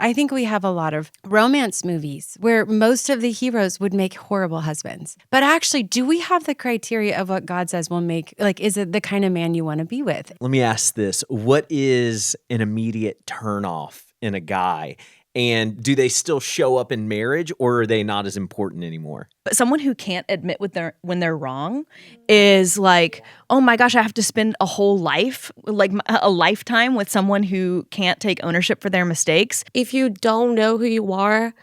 I think we have a lot of romance movies where most of the heroes would make horrible husbands. But actually, do we have the criteria of what God says will make, like, is it the kind of man you want to be with? Let me ask this. What is an immediate turnoff in a guy? And do they still show up in marriage, or are they not as important anymore? But someone who can't admit when they're wrong is like, oh my gosh, I have to spend a whole life, like a lifetime with someone who can't take ownership for their mistakes. If you don't know who you are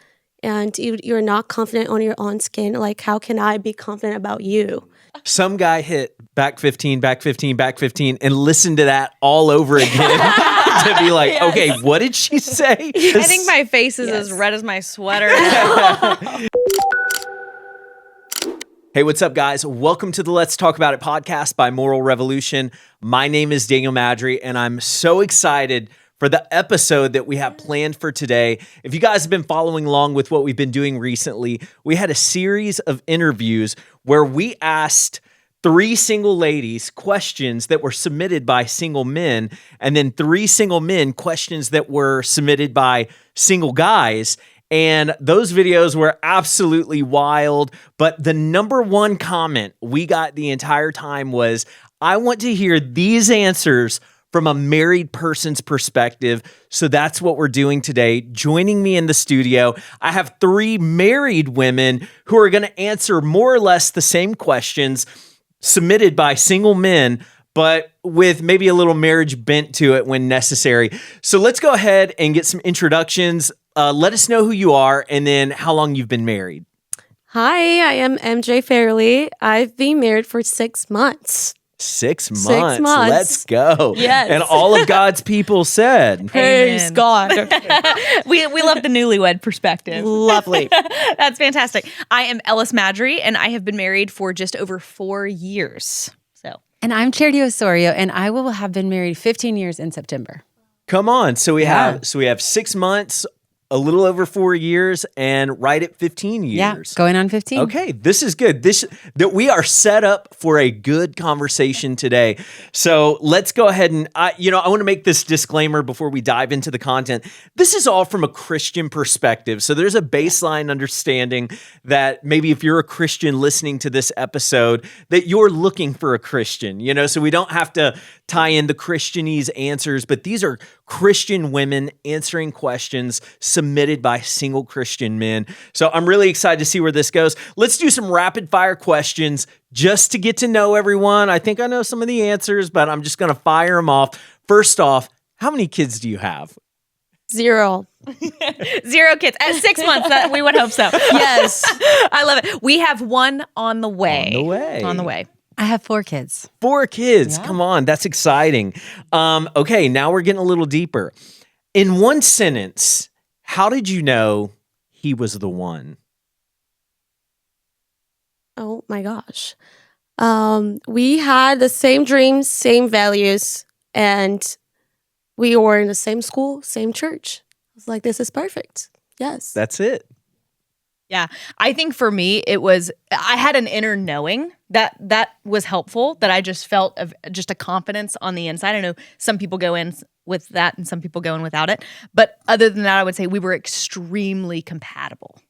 and you're not confident on your own skin, like how can I be confident about you? Some guy hit back 15, back 15, back 15, and listened to that all over again to be like, okay, what did she say? I think my face is as red as my sweater. Hey, what's up, guys? Welcome to the Let's Talk About It podcast by Moral Revolution. My name is Daniel Madry, and I'm so excited for the episode that we have planned for today. If you guys have been following along with what we've been doing recently, we had a series of interviews where we asked 3 single ladies questions that were submitted by single men, and then 3 single men questions that were submitted by single guys. And those videos were absolutely wild. But the number one comment we got the entire time was, I want to hear these answers from a married person's perspective. So that's what we're doing today. Joining me in the studio, I have 3 married women who are going to answer more or less the same questions submitted by single men, but with maybe a little marriage bent to it when necessary. So let's go ahead and get some introductions. Let us know who you are and then how long you've been married. Hi, I am MJ Fairley. I've been married for 6 months. 6 months. 6 months. Let's go. Yes. And all of God's people said, Praise Amen. God. we love the newlywed perspective. Lovely. That's fantastic. I am Ellis Madry, and I have been married for just over 4 years. And I'm Charity Osorio, and I will have been married 15 years in September. come on. So we have 6 months, a little over 4 years, and right at 15 years. Yeah, going on 15. Okay, this is good. That we are set up for a good conversation today. So let's go ahead and I want to make this disclaimer before we dive into the content. This is all from a Christian perspective. So there's a baseline understanding that maybe if you're a Christian listening to this episode, that you're looking for a Christian, so we don't have to tie in the Christianese answers, but these are Christian women answering questions submitted by single Christian men. So I'm really excited to see where this goes. Let's do some rapid fire questions just to get to know everyone. I think I know some of the answers, but I'm just going to fire them off. First off, how many kids do you have? 0. 0 kids at 6 months. We would hope so. Yes. I love it. We have one on the way. On the way. I have 4 kids. 4 kids. Yeah. Come on. That's exciting. Okay. Now we're getting a little deeper. In one sentence, how did you know he was the one? Oh my gosh. We had the same dreams, same values, and we were in the same school, same church. I was like, this is perfect. Yes. That's it. Yeah. I think for me, I had an inner knowing that was helpful, that I just felt of just a confidence on the inside. I know some people go in with that and some people go in without it. But other than that, I would say we were extremely compatible.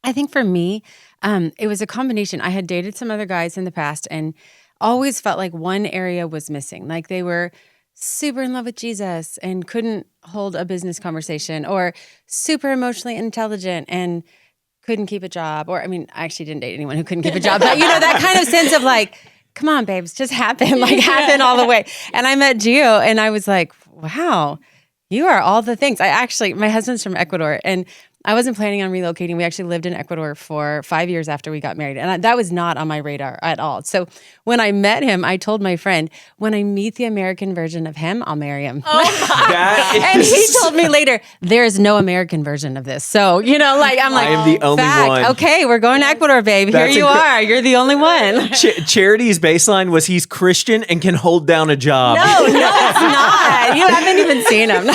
I think for me, it was a combination. I had dated some other guys in the past and always felt like one area was missing. Like they were super in love with Jesus and couldn't hold a business conversation, or super emotionally intelligent and couldn't keep a job. Or, I actually didn't date anyone who couldn't keep a job, but that kind of sense of like, come on, babes, just happen, happen all the way. And I met Gio and I was like, wow, you are all the things. My husband's from Ecuador and I wasn't planning on relocating. We actually lived in Ecuador for 5 years after we got married. And that was not on my radar at all. So when I met him, I told my friend, when I meet the American version of him, I'll marry him. And he told me later, there is no American version of this. So, I'm like, I am the only one. Okay, we're going to Ecuador, babe. Here you are. You're the only one. Charity's baseline was he's Christian and can hold down a job. No, it's not. You haven't even seen him.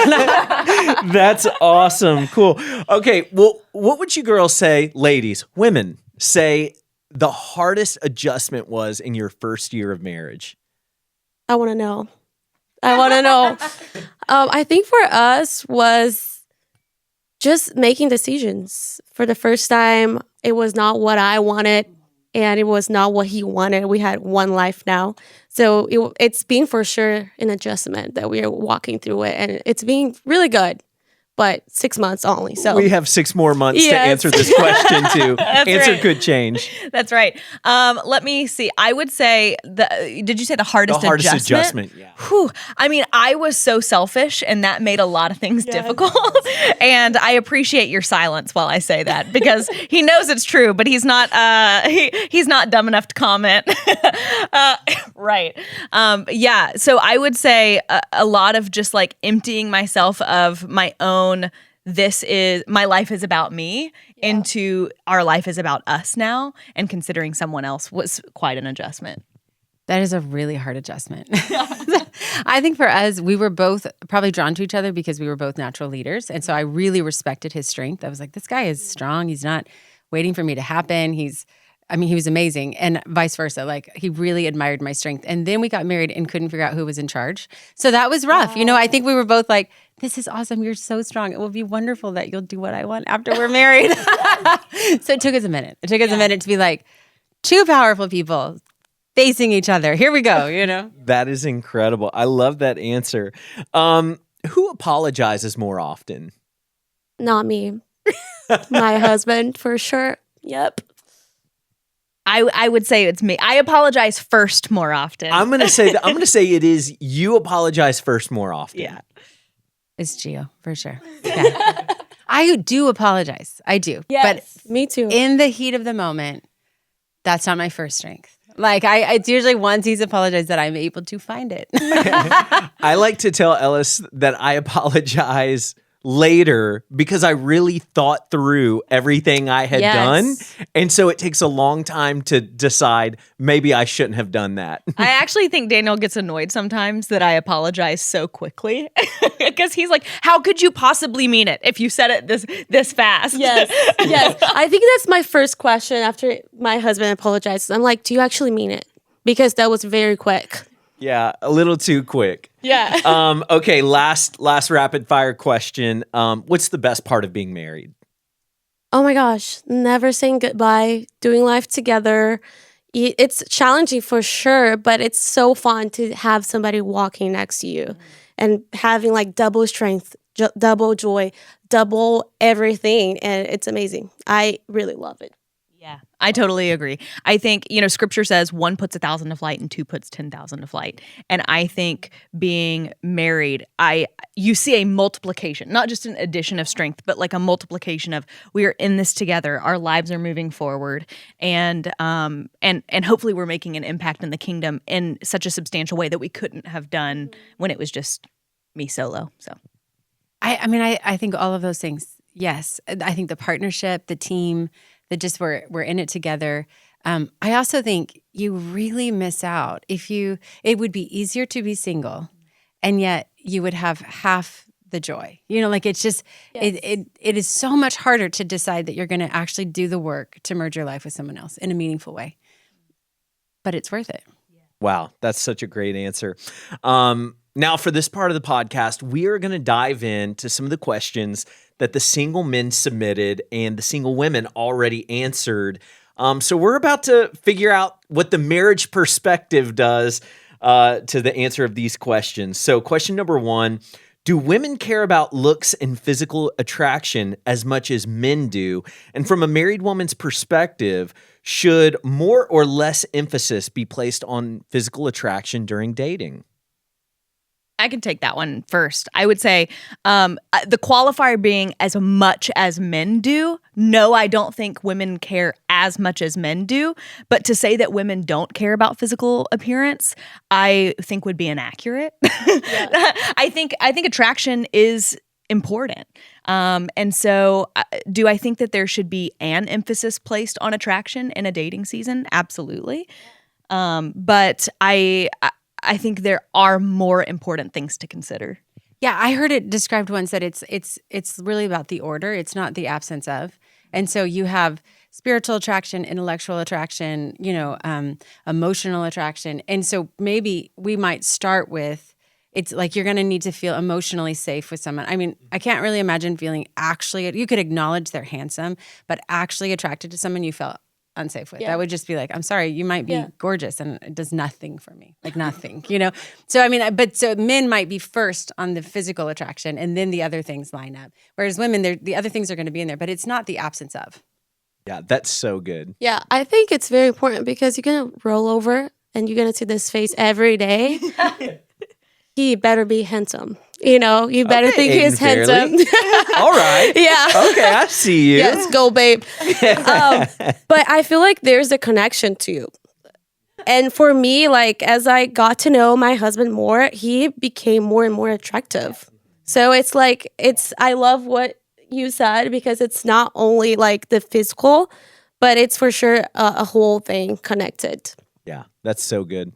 That's awesome. Cool. Okay. Well, what would you girls say, ladies, women, say the hardest adjustment was in your first year of marriage? I want to know. I think for us was just making decisions. For the first time, it was not what I wanted, and it was not what he wanted. We had one life now. So it's been for sure an adjustment that we are walking through it, and it's been really good. But 6 months only. So We have 6 more months to Yes. answer this question too. Answer right. could change. That's right. Let me see. I would say did you say the The hardest hardest adjustment? adjustment, yeah. Whew. I mean, I was so selfish, and that made a lot of things difficult. And I appreciate your silence while I say that, because he knows it's true, but he's not. He's not dumb enough to comment. Right. Yeah. So I would say a lot of just like emptying myself of my own. This is my life is about me into our life is about us now, and considering someone else was quite an adjustment. That is a really hard adjustment. I think for us, we were both probably drawn to each other because we were both natural leaders. And so I really respected his strength. I was like, this guy is strong. He's not waiting for me to happen. He was amazing. And vice versa. Like, he really admired my strength. And then we got married and couldn't figure out who was in charge. So that was rough. I think we were both like, this is awesome. You're so strong. It will be wonderful that you'll do what I want after we're married. So it took us a minute. It took us a minute to be like, two powerful people facing each other. Here we go, That is incredible. I love that answer. Who apologizes more often? not me. My husband, for sure. Yep. I would say it's me. I apologize first more often. I'm gonna say it is you apologize first more often. Yeah. It's Gio, for sure. Yeah. I do apologize. I do. Yes. Me too. But in the heat of the moment, that's not my first strength. Like, it's usually once he's apologized that I'm able to find it. I like to tell Ellis that I apologize later because I really thought through everything I had Yes. done. And so it takes a long time to decide maybe I shouldn't have done that. I actually think Daniel gets annoyed sometimes that I apologize so quickly, because he's like, how could you possibly mean it if you said it this fast? Yes. Yes. I think that's my first question after my husband apologizes. I'm like, do you actually mean it? Because that was very quick. Yeah, a little too quick. Yeah. Okay, last rapid fire question. What's the best part of being married? Oh my gosh. Never saying goodbye, doing life together. It's challenging for sure, but it's so fun to have somebody walking next to you and having like double strength, double joy, double everything. And it's amazing. I really love it. Yeah, I totally agree. I think, scripture says 1 puts 1,000 to flight and 2 puts 10,000 to flight. And I think being married, you see a multiplication, not just an addition of strength, but like a multiplication of we are in this together. Our lives are moving forward, and hopefully we're making an impact in the kingdom in such a substantial way that we couldn't have done when it was just me solo. So I think all of those things. Yes. I think the partnership, the team, that just we're in it together. I also think you really miss out it would be easier to be single, and yet you would have half the joy. It's just, it is so much harder to decide that you're going to actually do the work to merge your life with someone else in a meaningful way. But it's worth it. Wow, that's such a great answer. Now, for this part of the podcast, we are going to dive into some of the questions that the single men submitted and the single women already answered. So we're about to figure out what the marriage perspective does to the answer of these questions. So question number 1, do women care about looks and physical attraction as much as men do? And from a married woman's perspective, should more or less emphasis be placed on physical attraction during dating? I can take that one first. I would say the qualifier being as much as men do. No, I don't think women care as much as men do. But to say that women don't care about physical appearance, I think would be inaccurate. Yeah. I think attraction is important. And so do I think that there should be an emphasis placed on attraction in a dating season? Absolutely. But I think there are more important things to consider. Yeah, I heard it described once that it's really about the order. It's not the absence of. And so you have spiritual attraction, intellectual attraction, emotional attraction. And so maybe we might start with It's like you're going to need to feel emotionally safe with someone. I mean, I can't really imagine feeling you could acknowledge they're handsome, but actually attracted to someone you felt unsafe with. Yeah. That would just be like, I'm sorry, you might be Yeah. gorgeous and it does nothing for me. Like nothing, you know? So, I mean, so men might be first on the physical attraction and then the other things line up. Whereas women, the other things are going to be in there, but it's not the absence of. Yeah, that's so good. Yeah, I think it's very important because you're gonna roll over and you're gonna see this face every day. He better be handsome. You know, you better think Aiden he's handsome. All right. Yeah. Okay, I see you. Yes, go, babe. But I feel like there's a connection too. And for me, like as I got to know my husband more, he became more and more attractive. So it's like I love what you said because it's not only like the physical, but it's for sure a whole thing connected. Yeah, that's so good.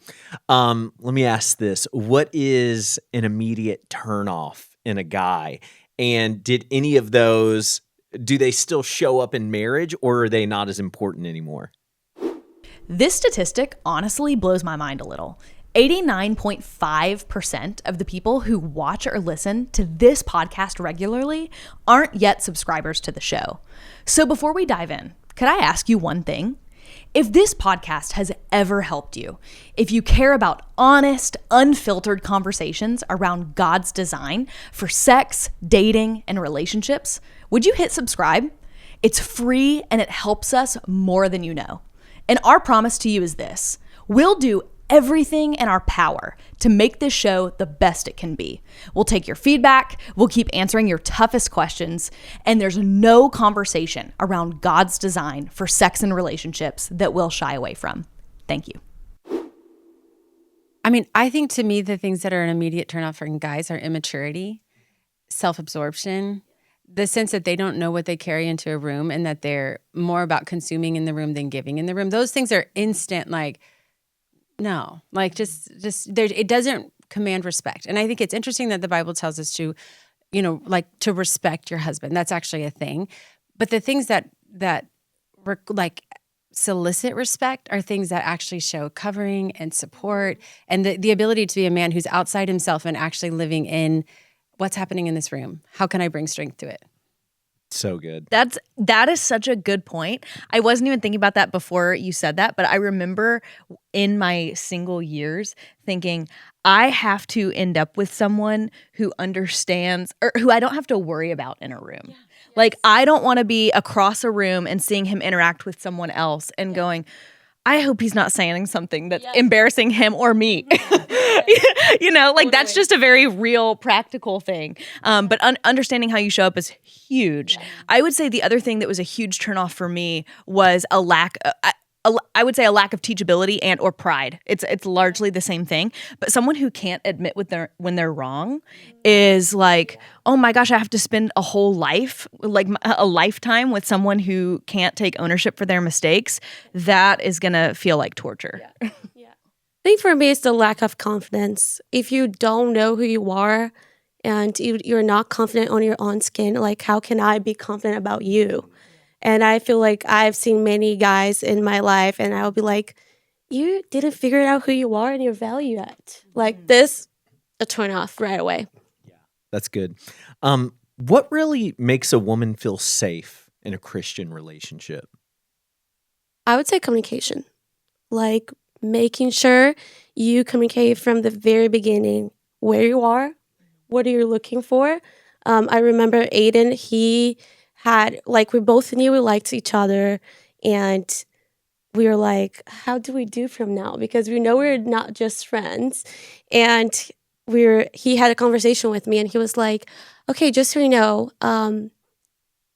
Let me ask this. What is an immediate turnoff in a guy? And did any of those, do they still show up in marriage or are they not as important anymore? This statistic honestly blows my mind a little. 89.5% of the people who watch or listen to this podcast regularly aren't yet subscribers to the show. So before we dive in, could I ask you one thing? If this podcast has ever helped you, if you care about honest, unfiltered conversations around God's design for sex, dating, and relationships, would you hit subscribe? It's free and it helps us more than you know. And our promise to you is this: we'll do everything in our power to make this show the best it can be. We'll take your feedback, we'll keep answering your toughest questions, and there's no conversation around God's design for sex and relationships that we'll shy away from. Thank you. I mean, I think to me, the things that are an immediate turnoff for guys are immaturity, self-absorption, the sense that they don't know what they carry into a room and that they're more about consuming in the room than giving in the room. Those things are instant, like, no, like just there. It doesn't command respect. And I think it's interesting that the Bible tells us to, like to respect your husband. That's actually a thing. But the things that like solicit respect are things that actually show covering and support and the ability to be a man who's outside himself and actually living in what's happening in this room. How can I bring strength to it? So good. That is such a good point. I wasn't even thinking about that before you said that, but I remember in my single years thinking I have to end up with someone who understands or who I don't have to worry about in a room. Yeah. Like I don't want to be across a room and seeing him interact with someone else and going, I hope he's not saying something that's embarrassing him or me. That's just a very real, practical thing. But understanding how you show up is huge. Yeah. I would say the other thing that was a huge turnoff for me was a lack of teachability and or pride. It's largely the same thing. But someone who can't admit when they're wrong is like, oh my gosh, I have to spend a whole life, like a lifetime with someone who can't take ownership for their mistakes. That is gonna feel like torture. Yeah. I think for me, it's the lack of confidence. If you don't know who you are and you're not confident on your own skin, like how can I be confident about you? And I feel like I've seen many guys in my life and I'll be like, you didn't figure out who you are and your value yet. Like this, a turn off right away. Yeah, that's good. What really makes a woman feel safe in a Christian relationship? I would say communication. Like making sure you communicate from the very beginning where you are, what are you looking for. I remember Aiden, he had, like, we both knew we liked each other and we were like, how do we do from now? Because we know we're not just friends. And he had a conversation with me and he was like, okay, just so you know,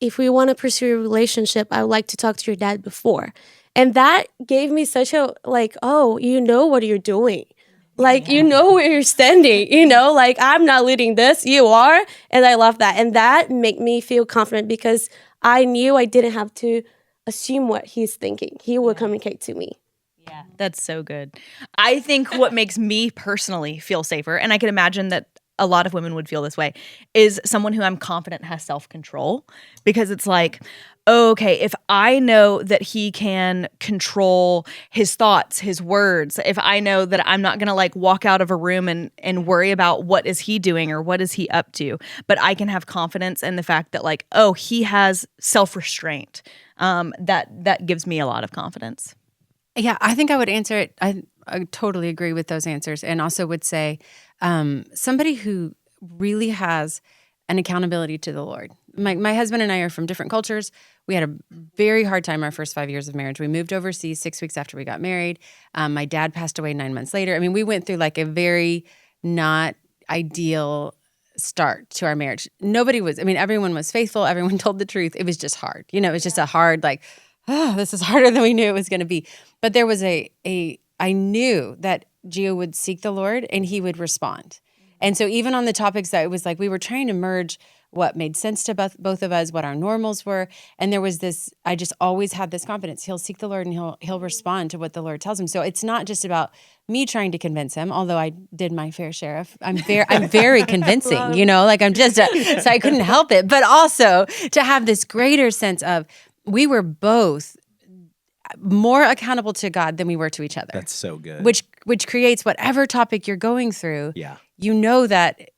if we want to pursue a relationship, I would like to talk to your dad before. And that gave me such a, like, oh, you know what you're doing. Like, you know where you're standing, like, I'm not leading this, you are. And I love that. And that made me feel confident because I knew I didn't have to assume what he's thinking. He would communicate to me. Yeah, that's so good. I think what makes me personally feel safer, and I can imagine that a lot of women would feel this way, is someone who I'm confident has self-control, because it's like, okay, if I know that he can control his thoughts, his words, if I know that I'm not going to like walk out of a room and worry about what is he doing or what is he up to, but I can have confidence in the fact that like, oh, he has self-restraint, that gives me a lot of confidence. Yeah, I think I would answer it. I totally agree with those answers, and also would say somebody who really has an accountability to the Lord. My husband and I are from different cultures. We had a very hard time our first 5 years of marriage. We moved overseas 6 weeks after we got married. My dad passed away 9 months later. I mean, we went through like a very not ideal start to our marriage. Everyone was faithful. Everyone told the truth. It was just hard. It was just a hard, like, oh, this is harder than we knew it was going to be. But there was I knew that Gio would seek the Lord and he would respond. And so even on the topics that it was like we were trying to merge what made sense to both of us, what our normals were. And there was this, I just always had this confidence. He'll seek the Lord and he'll respond to what the Lord tells him. So it's not just about me trying to convince him, although I did my fair share of, I'm very convincing, I'm just, so I couldn't help it. But also to have this greater sense of, we were both more accountable to God than we were to each other. That's so good. Which creates whatever topic you're going through. Yeah. That,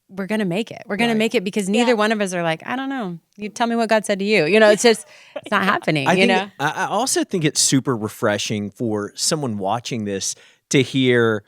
we're going to make it. We're going to make it because neither one of us are like, I don't know. You tell me what God said to you. It's just, it's not happening, I also think it's super refreshing for someone watching this to hear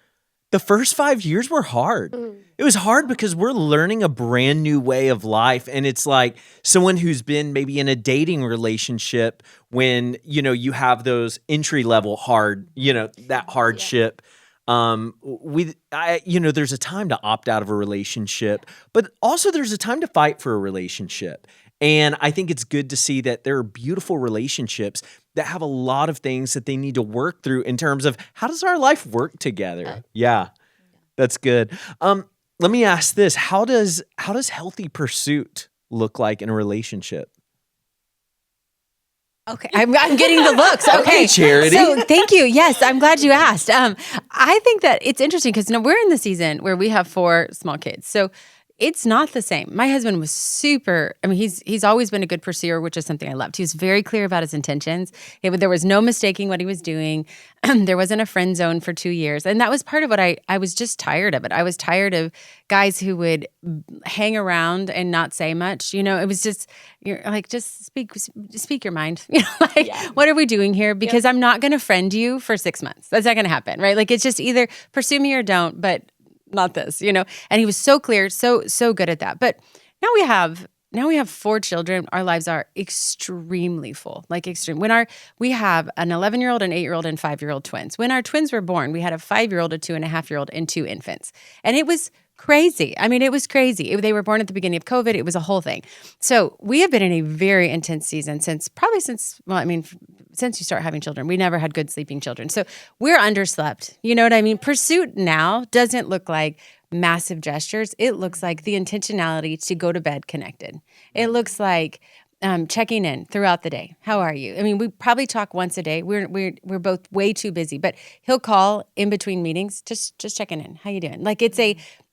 the first 5 years were hard. Mm. It was hard because we're learning a brand new way of life. And it's like someone who's been maybe in a dating relationship when, you have those entry level hard, that hardship. There's a time to opt out of a relationship, but also there's a time to fight for a relationship. And I think it's good to see that there are beautiful relationships that have a lot of things that they need to work through in terms of how does our life work together? Yeah, that's good. Let me ask this. How does healthy pursuit look like in a relationship? Okay, I'm getting the looks. Okay, Charity. So thank you. Yes, I'm glad you asked. I think that it's interesting because we're in the season where we have 4 small kids. So it's not the same. My husband was he's always been a good pursuer, which is something I loved. He was very clear about his intentions. There was no mistaking what he was doing. There wasn't a friend zone for 2 years. And that was part of what I was just tired of it. I was tired of guys who would hang around and not say much. It was just, you're like, just speak your mind. What are we doing here? Because I'm not going to friend you for 6 months. That's not going to happen, right? Like, it's just either pursue me or don't, but not this, and he was so clear, so good at that. But now we have 4 children. Our lives are extremely full, like extreme. We have an 11-year-old, an 8-year-old, and 5-year-old twins. When our twins were born, we had a 5-year-old, a 2.5-year-old, and 2 infants. And it was crazy. It was crazy. They were born at the beginning of COVID. It was a whole thing. So we have been in a very intense season since you start having children. We never had good sleeping children. So we're underslept. You know what I mean? Pursuit now doesn't look like massive gestures. It looks like the intentionality to go to bed connected. It looks like checking in throughout the day. How are you? We probably talk once a day. We're both way too busy, but he'll call in between meetings, just checking in. How you doing? Like, it's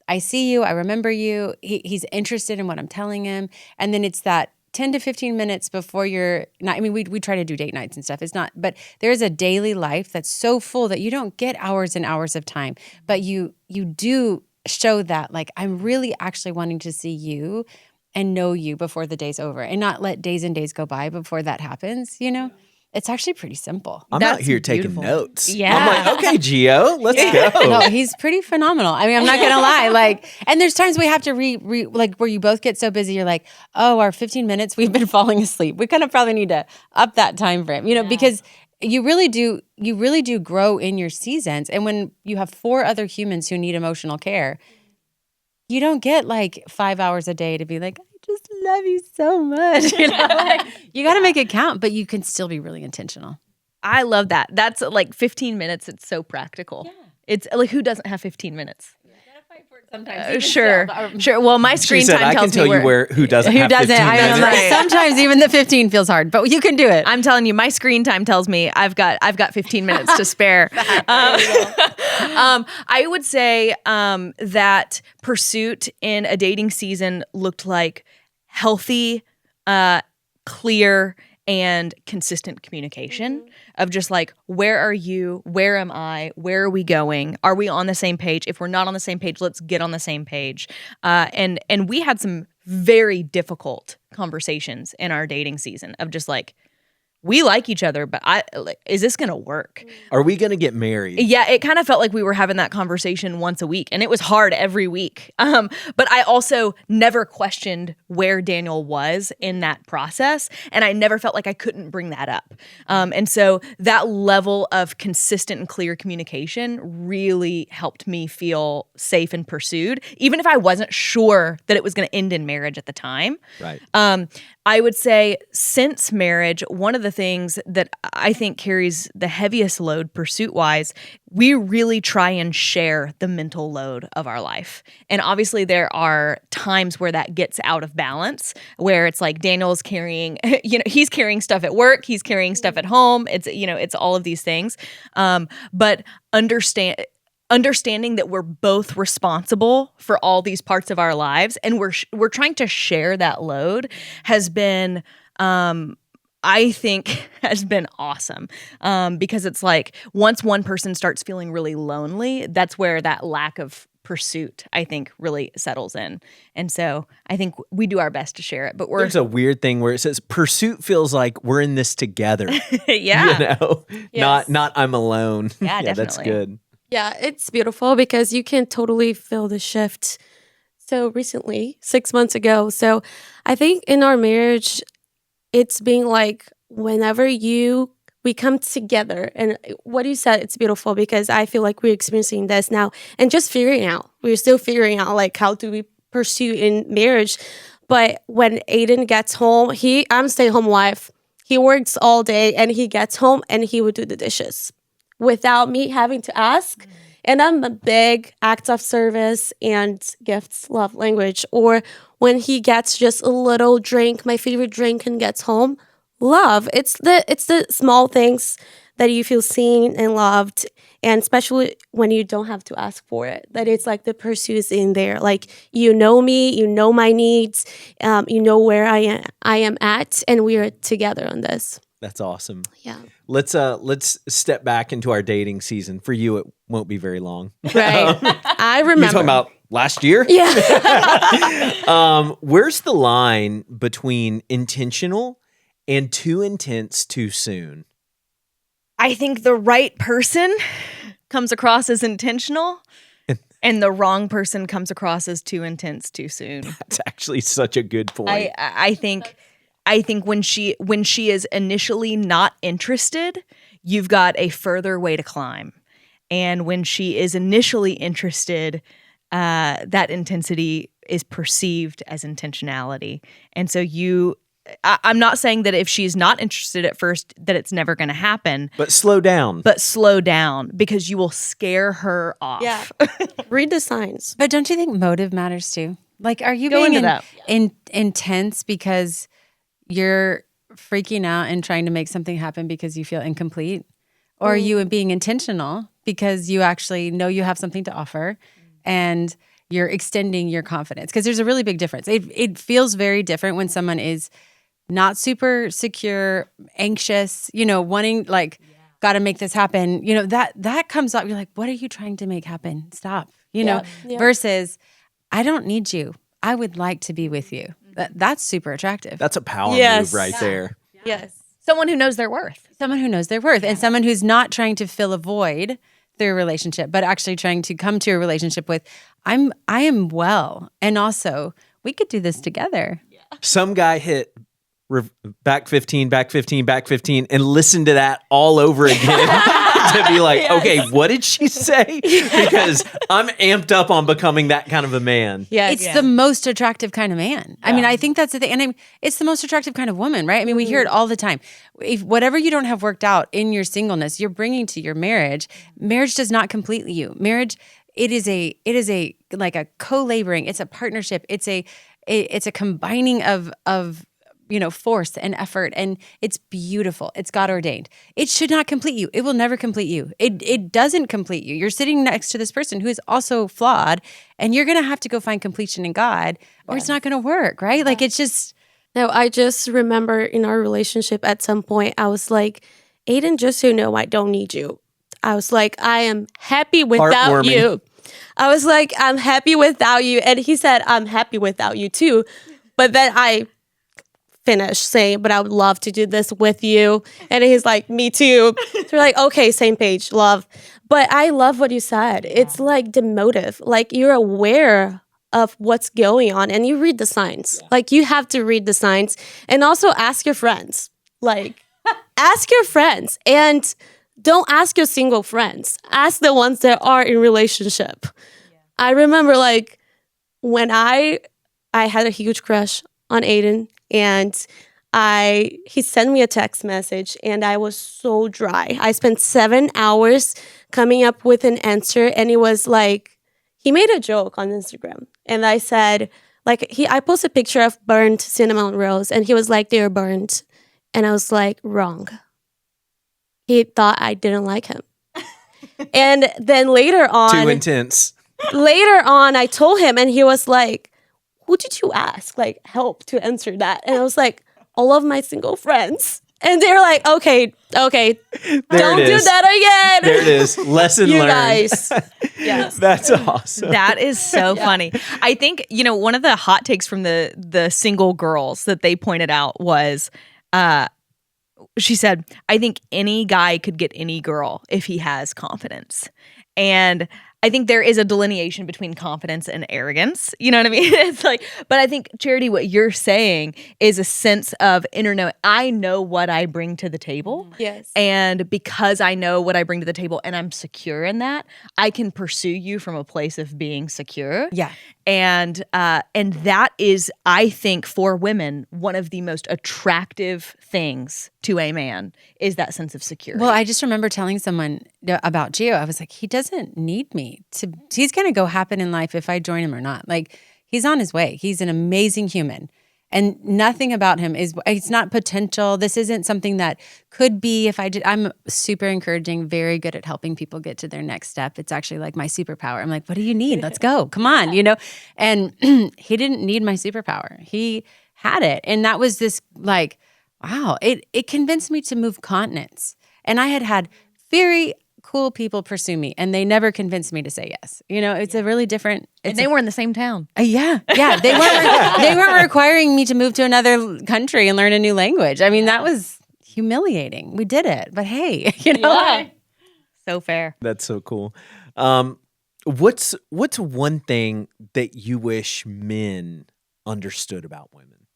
I see you, I remember you. He's interested in what I'm telling him. And then it's that 10 to 15 minutes before you're not, we try to do date nights and stuff. It's not, but there's a daily life that's so full that you don't get hours and hours of time, but you do show that, like, I'm really actually wanting to see you and know you before the day's over and not let days and days go by before that happens, It's actually pretty simple. I'm out here taking notes. Yeah. I'm like, okay, Gio, let's go. No, he's pretty phenomenal. I'm not going to lie. Like, and there's times we have to like where you both get so busy, you're like, oh, our 15 minutes, we've been falling asleep. We kind of probably need to up that time frame, because you really do grow in your seasons. And when you have 4 other humans who need emotional care, you don't get like 5 hours a day to be like, just love you so much. You got to make it count, but you can still be really intentional. I love that. That's like 15 minutes. It's so practical. Yeah. It's like, who doesn't have 15 minutes? You got to fight for it Sometimes Sure. Well, my She screen said, time I tells can tell me you who doesn't Who have doesn't? 15 I minutes. know. Like, sometimes even the 15 feels hard, but you can do it. I'm telling you, my screen time tells me I've got 15 minutes to spare. I would say that pursuit in a dating season looked like healthy, clear, and consistent communication of just like, where are you? Where am I? Where are we going? Are we on the same page? If we're not on the same page, let's get on the same page. And we had some very difficult conversations in our dating season of just like, we like each other, but is this going to work? Are we going to get married? Yeah, it kind of felt like we were having that conversation once a week, and it was hard every week. But I also never questioned where Daniel was in that process, and I never felt like I couldn't bring that up. And so that level of consistent and clear communication really helped me feel safe and pursued, even if I wasn't sure that it was going to end in marriage at the time. Right. I would say since marriage, one of the things that I think carries the heaviest load pursuit-wise, we really try and share the mental load of our life. And obviously there are times where that gets out of balance, where it's like Daniel's carrying, he's carrying stuff at work, he's carrying stuff at home. It's all of these things. But understanding that we're both responsible for all these parts of our lives and we're trying to share that load has been I think has been awesome because it's like once one person starts feeling really lonely, that's where that lack of pursuit I think really settles in. And so I think we do our best to share it, but There's a weird thing where it says pursuit feels like we're in this together. yeah. Yes. Not I'm alone. Yeah, That's definitely. good. Yeah, it's beautiful because you can totally feel the shift so recently, 6 months ago. So I think in our marriage, it's being like whenever we come together and what you said, it's beautiful because I feel like we're experiencing this now and just we're still figuring out like how do we pursue in marriage. But when Aiden gets home, I'm a stay-at-home wife. He works all day and he gets home and he would do the dishes without me having to ask. And I'm a big act of service and gifts, love language. Or when he gets just a little drink, my favorite drink, and gets home, love. It's the small things that you feel seen and loved, and especially when you don't have to ask for it. That it's like the pursuit is in there. Like you know me, you know my needs, you know where I am at, and we are together on this. That's awesome. Yeah. Let's step back into our dating season. For you, it won't be very long. Right. I remember. You're talking about last year? Yeah. Where's the line between intentional and too intense too soon? I think the right person comes across as intentional and the wrong person comes across as too intense too soon. That's actually such a good point. I think when she is initially not interested, you've got a further way to climb. And when she is initially interested, that intensity is perceived as intentionality. And so I'm not saying that if she's not interested at first that it's never going to happen. But slow down. But slow down because you will scare her off. Yeah. Read the signs. But don't you think motive matters too? Like, are you Go being into that. intense because you're freaking out and trying to make something happen because you feel incomplete? Or are you being intentional because you actually know you have something to offer and you're extending your confidence? Because there's a really big difference. It feels very different when someone is not super secure, anxious, wanting got to make this happen. That comes up. You're like, what are you trying to make happen? Stop, Yeah. versus I don't need you. I would like to be with you. That's super attractive. That's a power Yes. move right there. Yes. Someone who knows their worth. Someone who knows their worth and someone who's not trying to fill a void through a relationship, but actually trying to come to a relationship with, I am well. And also we could do this together. Some guy hit back 15, back 15, back 15, and listen to that all over again to be like, okay, what did she say? Because I'm amped up on becoming that kind of a man. Yes. It's the most attractive kind of man. I mean, I think that's the thing. And it's the most attractive kind of woman, right? I mean, we hear it all the time. If whatever you don't have worked out in your singleness, you're bringing to your marriage. Marriage does not complete you. Marriage it is a like a co-laboring. It's a partnership. It's a combining of force and effort, and it's beautiful. It's God ordained. It should not complete you. It will never complete you. It doesn't complete you. You're sitting next to this person who is also flawed, and you're gonna have to go find completion in God, or it's not gonna work, right? Like it's just No, I just remember in our relationship at some point, I was like, Aiden, just so you know, I don't need you. I was like, I am happy without Heartwarming. you. I was like, I'm happy without you. And he said, I'm happy without you too. But then I finished saying, but I would love to do this with you. And he's like, me too. So we're like, okay, same page, love. But I love what you said. It's like the motive. Like you're aware of what's going on and you read the signs. Like you have to read the signs and also ask your friends. Like ask your friends and don't ask your single friends. Ask the ones that are in relationship. I remember like when I had a huge crush on Aiden and he sent me a text message and I was so dry. I spent 7 hours coming up with an answer and it was like he made a joke on Instagram and I said I posted a picture of burnt cinnamon rolls and he was like they're burnt and I was like wrong. He thought I didn't like him. And then later on Too intense. I told him and he was like, who did you ask? Like, help to answer that. And I was like, all of my single friends. And they're like, okay, don't do that again. There it is. Lesson You learned. guys. Yes. That's awesome. That is so funny. I think, one of the hot takes from the single girls that they pointed out was, she said, I think any guy could get any girl if he has confidence. And I think there is a delineation between confidence and arrogance. You know what I mean? It's like, but I think, Charity, what you're saying is a sense of inner knowing. I know what I bring to the table. Yes. And because I know what I bring to the table and I'm secure in that, I can pursue you from a place of being secure. yeah. And that is, I think, for women, one of the most attractive things to a man is that sense of security. Well, I just remember telling someone about Gio. I was like, he doesn't need me he's going to go happen in life if I join him or not. Like he's on his way. He's an amazing human and nothing about him it's not potential. This isn't something that could be if I did. I'm super encouraging, very good at helping people get to their next step. It's actually like my superpower. I'm like, what do you need? Let's go. Come on, And he didn't need my superpower. He had it. And that was this like, wow, it convinced me to move continents. And I had very cool people pursue me and they never convinced me to say yes. It's a really different. And they were in the same town. Yeah. They weren't requiring me to move to another country and learn a new language. I mean, that was humiliating. We did it, but hey, So fair. That's so cool. What's one thing that you wish men understood about women?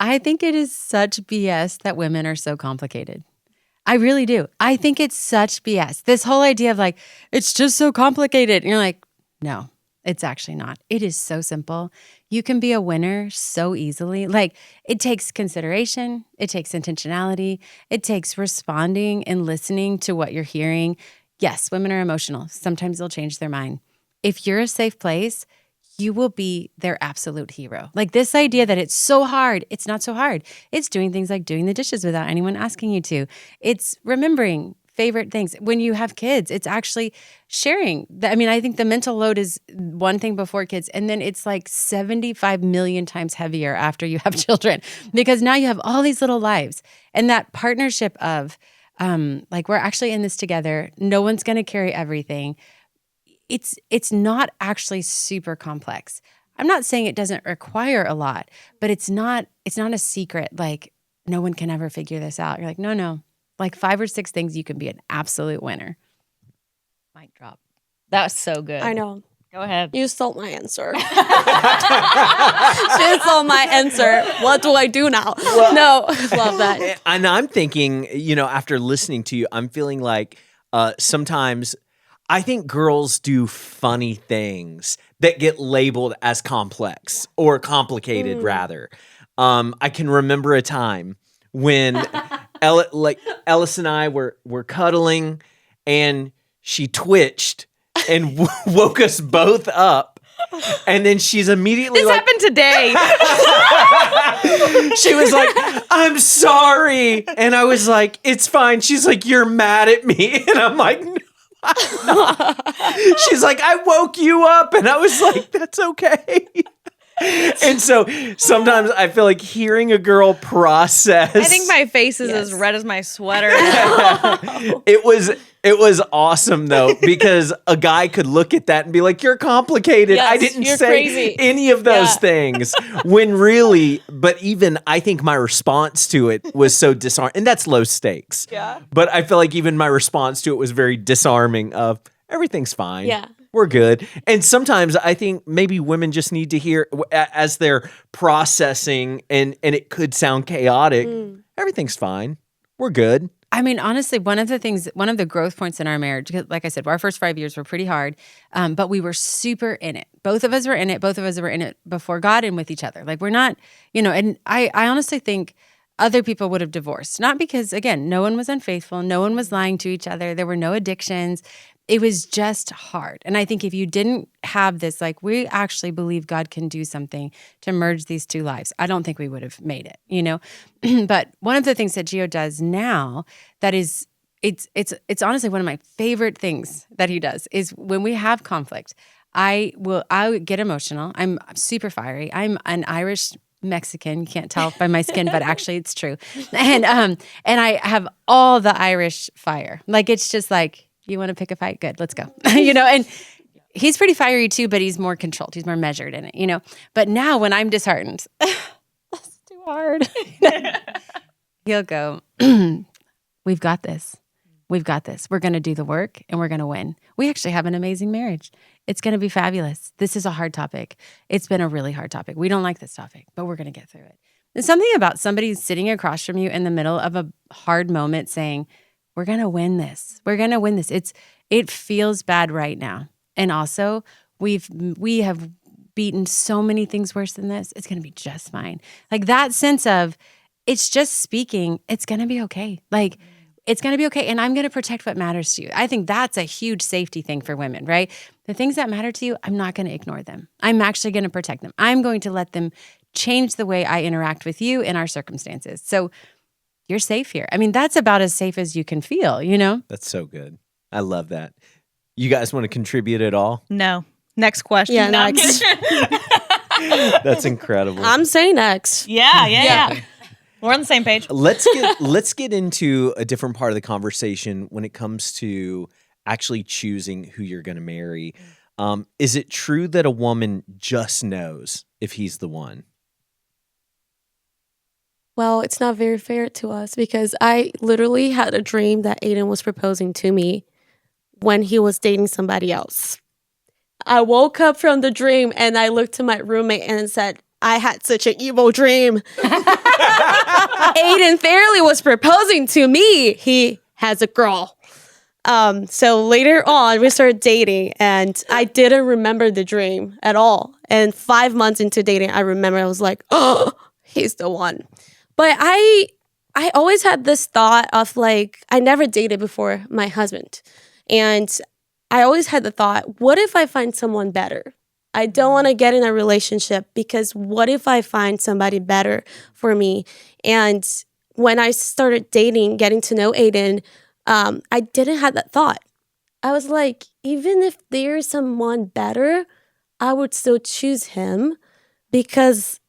I think it is such BS that women are so complicated. I really do. I think it's such BS. This whole idea of like, it's just so complicated. And you're like, no, it's actually not. It is so simple. You can be a winner so easily. Like it takes consideration. It takes intentionality. It takes responding and listening to what you're hearing. Yes, women are emotional. Sometimes they'll change their mind. If you're a safe place, you will be their absolute hero. Like this idea that it's so hard, it's not so hard. It's doing things like doing the dishes without anyone asking you to. It's remembering favorite things. When you have kids, it's actually sharing. I think the mental load is one thing before kids, and then it's like 75 million times heavier after you have children because now you have all these little lives. And that partnership of like we're actually in this together. No one's going to carry everything. It's not actually super complex. I'm not saying it doesn't require a lot, but it's not a secret. Like no one can ever figure this out. You're like, no. Like 5 or 6 things you can be an absolute winner. Mic drop. That was so good. I know. Go ahead. You stole my answer. She stole my answer. What do I do now? No, love that. And I'm thinking, after listening to you, I'm feeling like sometimes I think girls do funny things that get labeled as complex or complicated, rather. I can remember a time when Ellis and I were cuddling, and she twitched and woke us both up. And then she's immediately This like, happened today. she was like, I'm sorry. And I was like, it's fine. She's like, you're mad at me. And I'm like, no, I'm not. She's like, I woke you up. And I was like, that's okay. And so sometimes I feel like hearing a girl process. I think my face is as red as my sweater. It was awesome though, because a guy could look at that and be like, you're complicated. I Yes, didn't you're say crazy. any of those Yeah. things. When really, but even I think my response to it was so disarming. And that's low stakes. Yeah. But I feel like even my response to it was very disarming of everything's fine. Yeah. We're good. And sometimes I think maybe women just need to hear as they're processing and it could sound chaotic. Everything's fine. We're good. I mean, honestly, one of the growth points in our marriage, because like I said, our first 5 years were pretty hard, but we were super in it. Both of us were in it. Both of us were in it before God and with each other. Like we're not, and I honestly think other people would have divorced. Not because, again, no one was unfaithful. No one was lying to each other. There were no addictions. It was just hard. And I think if you didn't have this, like we actually believe God can do something to merge these two lives, I don't think we would have made it, But one of the things that Gio does now that is, it's honestly one of my favorite things that he does is when we have conflict, I get emotional. I'm super fiery. I'm an Irish Mexican. You can't tell by my skin, but actually it's true. And I have all the Irish fire. Like it's just like, you want to pick a fight? Good, let's go. And he's pretty fiery too, but he's more controlled. He's more measured in it, But now when I'm disheartened, that's too hard. He'll go, we've got this. We've got this. We're going to do the work and we're going to win. We actually have an amazing marriage. It's going to be fabulous. This is a hard topic. It's been a really hard topic. We don't like this topic, but we're going to get through it. There's something about somebody sitting across from you in the middle of a hard moment saying, we're going to win this. We're going to win this. It feels bad right now. And also, we have beaten so many things worse than this. It's going to be just fine. Like that sense of it's just speaking, it's going to be okay. Like it's going to be okay. And I'm going to protect what matters to you. I think that's a huge safety thing for women, right? The things that matter to you, I'm not going to ignore them. I'm actually going to protect them. I'm going to let them change the way I interact with you in our circumstances. So you're safe here. I mean, that's about as safe as you can feel, That's so good. I love that. You guys want to contribute at all? No. Next question. Yeah, No, I'm next. kidding. That's incredible. I'm saying next. Yeah. We're on the same page. Let's get into a different part of the conversation when it comes to actually choosing who you're going to marry. Is it true that a woman just knows if he's the one? Well, it's not very fair to us because I literally had a dream that Aiden was proposing to me when he was dating somebody else. I woke up from the dream and I looked to my roommate and said, I had such an evil dream. Aiden Fairley was proposing to me. He has a girl. So later on, we started dating and I didn't remember the dream at all. And 5 months into dating, I remember I was like, oh, he's the one. But I always had this thought of like, I never dated before my husband. And I always had the thought, what if I find someone better? I don't want to get in a relationship because what if I find somebody better for me? And when I started dating, getting to know Aiden, I didn't have that thought. I was like, even if there's someone better, I would still choose him because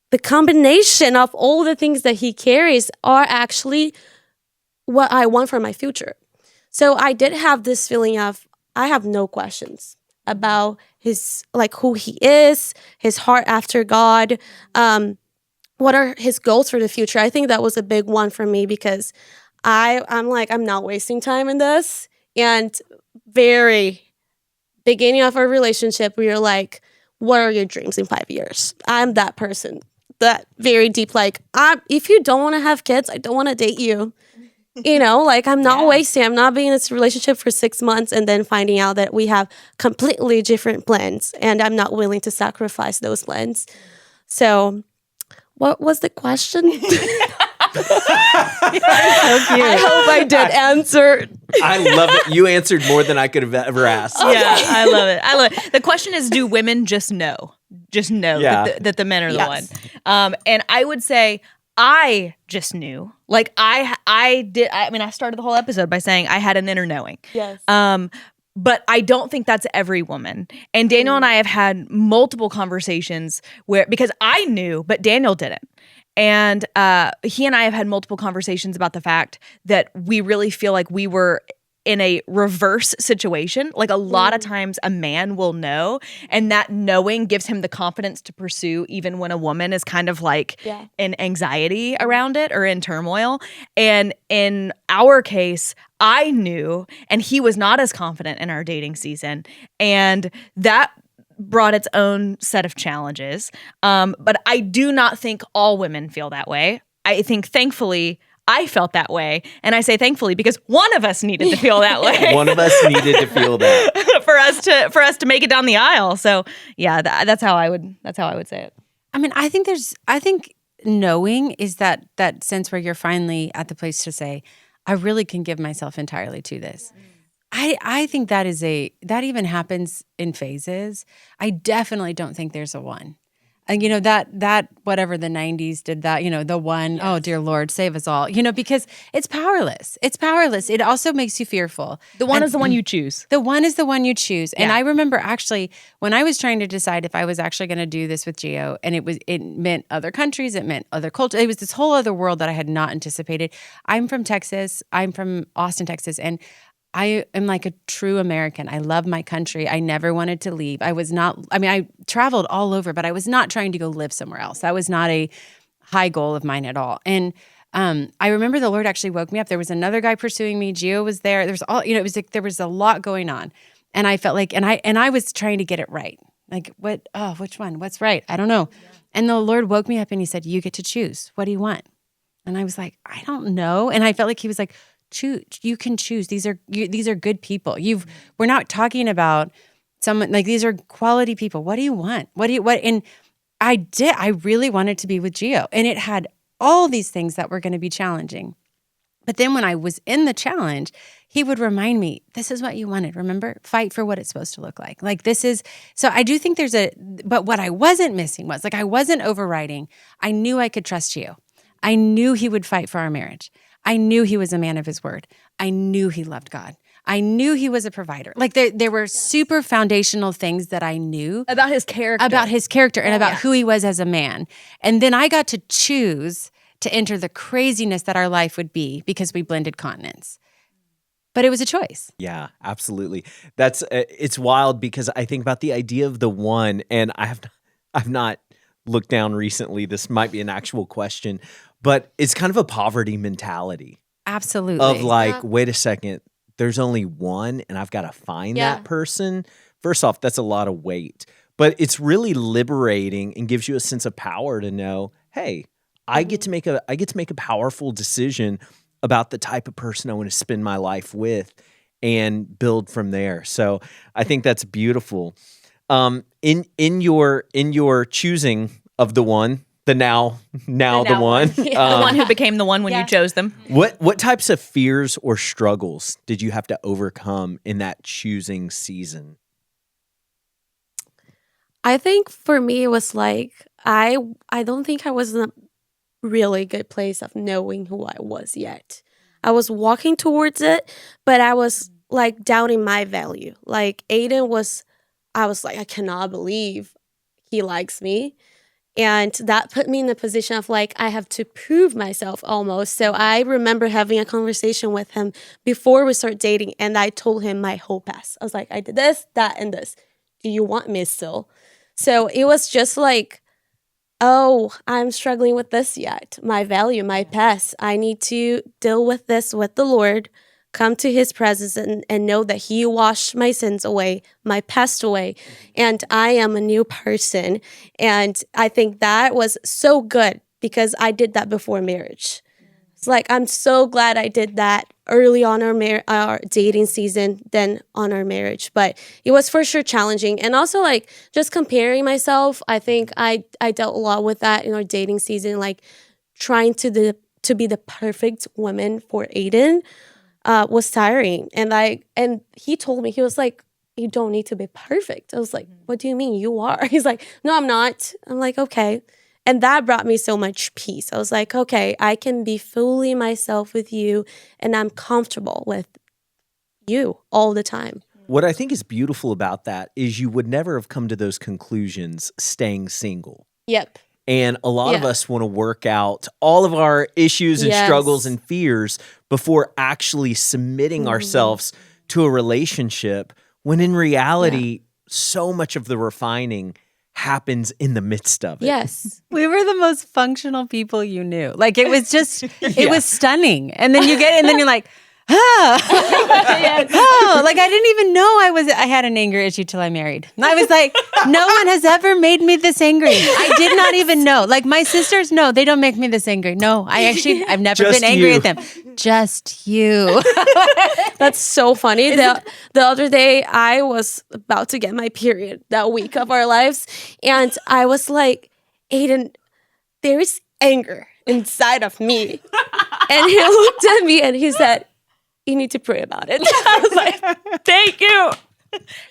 the combination of all the things that he carries are actually what I want for my future. So I did have this feeling of, I have no questions about his, like who he is, his heart after God, what are his goals for the future. I think that was a big one for me because I'm like, I'm not wasting time in this. And very beginning of our relationship, we were like, what are your dreams in 5 years? I'm that person. That very deep, like, if you don't want to have kids, I don't want to date you. Like I'm not wasting, I'm not being in this relationship for 6 months and then finding out that we have completely different plans and I'm not willing to sacrifice those plans. So what was the question? I hope I did answer. I love it. You answered more than I could have ever asked. Yeah, I love it. I love it. The question is, do women just know? Just know that the men are the Yes. one. And I would say I just knew. Like I did. I mean, I started the whole episode by saying I had an inner knowing. Yes. But I don't think that's every woman. And Daniel and I have had multiple conversations because I knew, but Daniel didn't. And he and I have had multiple conversations about the fact that we really feel like we were in a reverse situation. Like a lot of times a man will know, and that knowing gives him the confidence to pursue even when a woman is kind of like in anxiety around it or in turmoil. And in our case, I knew, and he was not as confident in our dating season. And that brought its own set of challenges. But I do not think all women feel that way. I think thankfully I felt that way. And I say thankfully because one of us needed to feel that way. One of us needed to feel that. for us to make it down the aisle. So yeah, that's how I would say it. I mean, I think knowing is that sense where you're finally at the place to say, I really can give myself entirely to this. I think that even happens in phases. I definitely don't think there's a one. And that whatever the 90s did that, the one, oh dear Lord, save us all, because it's powerless. It's powerless. It also makes you fearful. The one is the one you choose. The one is the one you choose. And Yeah. I remember actually when I was trying to decide if I was actually going to do this with Gio, and it meant other countries, it meant other cultures. It was this whole other world that I had not anticipated. I'm from Texas. I'm from Austin, Texas. And I am like a true American. I love my country. I never wanted to leave. I traveled all over, but I was not trying to go live somewhere else. That was not a high goal of mine at all. And I remember the Lord actually woke me up. There was another guy pursuing me. Gio was there. There was it was like there was a lot going on. And I felt like, and I was trying to get it right. Like which one? What's right? I don't know. Yeah. And the Lord woke me up and he said, you get to choose. What do you want? And I was like, I don't know. And I felt like he was like, choose. You can choose. These are good people. We're not talking about someone like these are quality people. What do you want? What? And I really wanted to be with Gio, and it had all these things that were going to be challenging. But then when I was in the challenge, he would remind me, this is what you wanted. Remember, fight for what it's supposed to look like. Like this is, so I do think but what I wasn't missing was like, I wasn't overriding. I knew I could trust Gio. I knew he would fight for our marriage. I knew he was a man of his word. I knew he loved God. I knew he was a provider. Like there were super foundational things that I knew About his character. and about who he was as a man. And then I got to choose to enter the craziness that our life would be because we blended continents. But it was a choice. Yeah, absolutely. That's it's wild because I think about the idea of the one, and I've not looked down recently. This might be an actual question, but it's kind of a poverty mentality. Absolutely. Of like, wait a second, there's only one and I've got to find that person. First off, that's a lot of weight, but it's really liberating and gives you a sense of power to know, hey, I get to make a powerful decision about the type of person I want to spend my life with and build from there. So I think that's beautiful. In your choosing of the one, the now the one. The one who became the one when you chose them. What types of fears or struggles did you have to overcome in that choosing season? I think for me it was like I don't think I was in a really good place of knowing who I was yet. I was walking towards it, but I was like doubting my value. Like I was like, I cannot believe he likes me. And that put me in the position of like, I have to prove myself almost. So I remember having a conversation with him before we start dating. And I told him my whole past. I was like, I did this, that, and this. Do you want me still? So it was just like, oh, I'm struggling with this yet. My value, my past. I need to deal with this with the Lord, come to his presence and know that he washed my sins away, my past away, and I am a new person. And I think that was so good because I did that before marriage. It's like, I'm so glad I did that early on our dating season than on our marriage. But it was for sure challenging. And also like just comparing myself, I think I dealt a lot with that in our dating season, like trying to to be the perfect woman for Aiden was tiring. And he told me, he was like, you don't need to be perfect. I was like, what do you mean? You are. He's like, no, I'm not. I'm like, okay. And that brought me so much peace. I was like, okay, I can be fully myself with you, and I'm comfortable with you all the time. What I think is beautiful about that is you would never have come to those conclusions staying single. Yep. And a lot of Yeah. us want to work out all of our issues and Yes. struggles and fears before actually submitting ourselves to a relationship, when in reality, so much of the refining happens in the midst of it. Yes. We were the most functional people you knew. Like it was just, it was stunning. And then you get it, and then you're like, oh, like I didn't even know I had an anger issue till I married. And I was like, no one has ever made me this angry. I did not even know. Like my sisters, no, they don't make me this angry. No, I've never Just been angry you. at them. Just you. That's so funny. The other day, I was about to get my period that week of our lives. And I was like, Aiden, there is anger inside of me. And he looked at me and he said, you need to pray about it. I was like, thank you.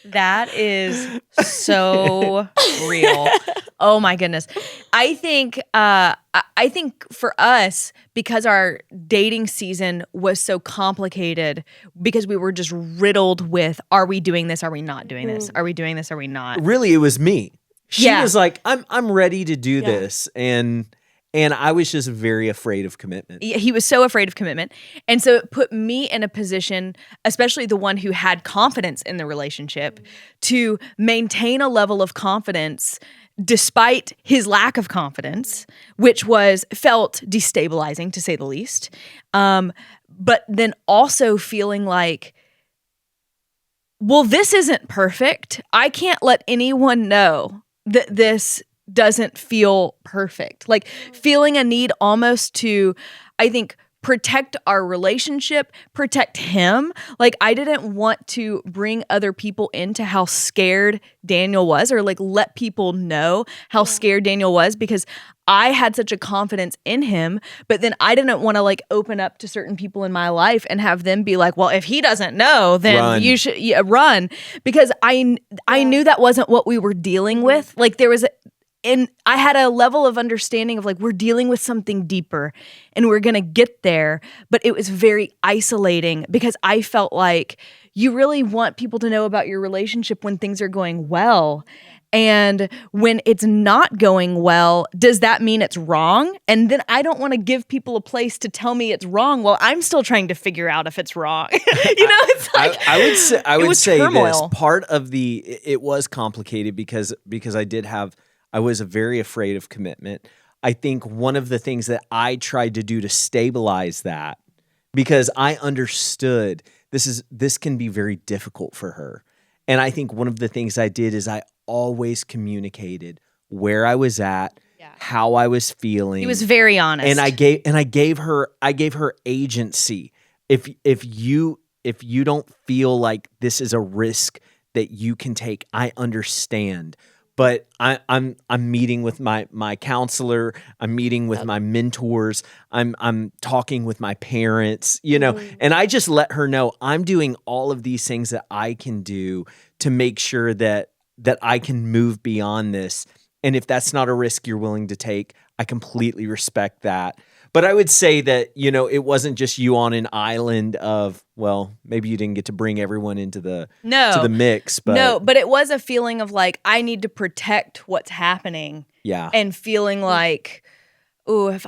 That is so real. Oh my goodness. I think for us, because our dating season was so complicated, because we were just riddled with, are we doing this? Are we not doing this? Are we doing this? Are we not? Really, it was me. She Yeah. was like, I'm ready to do this. And I was just very afraid of commitment. He was so afraid of commitment. And so it put me in a position, especially the one who had confidence in the relationship, to maintain a level of confidence despite his lack of confidence, which felt destabilizing to say the least. But then also feeling like, well, this isn't perfect. I can't let anyone know that this doesn't feel perfect. Like feeling a need almost to, I think, protect our relationship, protect him. Like I didn't want to bring other people into how scared Daniel was, or like let people know how scared Daniel was, because I had such a confidence in him, but then I didn't want to like open up to certain people in my life and have them be like, well, if he doesn't know, then Run. you should run, because I knew that wasn't what we were dealing with. Like and I had a level of understanding of like, we're dealing with something deeper and we're going to get there. But it was very isolating, because I felt like you really want people to know about your relationship when things are going well. And when it's not going well, does that mean it's wrong? And then I don't want to give people a place to tell me it's wrong while I'm still trying to figure out if it's wrong. It's like I would was say this. turmoil. Part of it was complicated because I was very afraid of commitment. I think one of the things that I tried to do to stabilize that, because I understood this can be very difficult for her. And I think one of the things I did is I always communicated where I was at, how I was feeling. He was very honest. And I gave her agency. If you don't feel like this is a risk that you can take, I understand. But I'm meeting with my counselor. I'm meeting with my mentors. I'm talking with my parents. And I just let her know I'm doing all of these things that I can do to make sure that I can move beyond this. And if that's not a risk you're willing to take, I completely respect that. But I would say that, it wasn't just you on an island of, well, maybe you didn't get to bring everyone into to the mix. But No, but it was a feeling of like, I need to protect what's happening. Yeah. And feeling like, oh,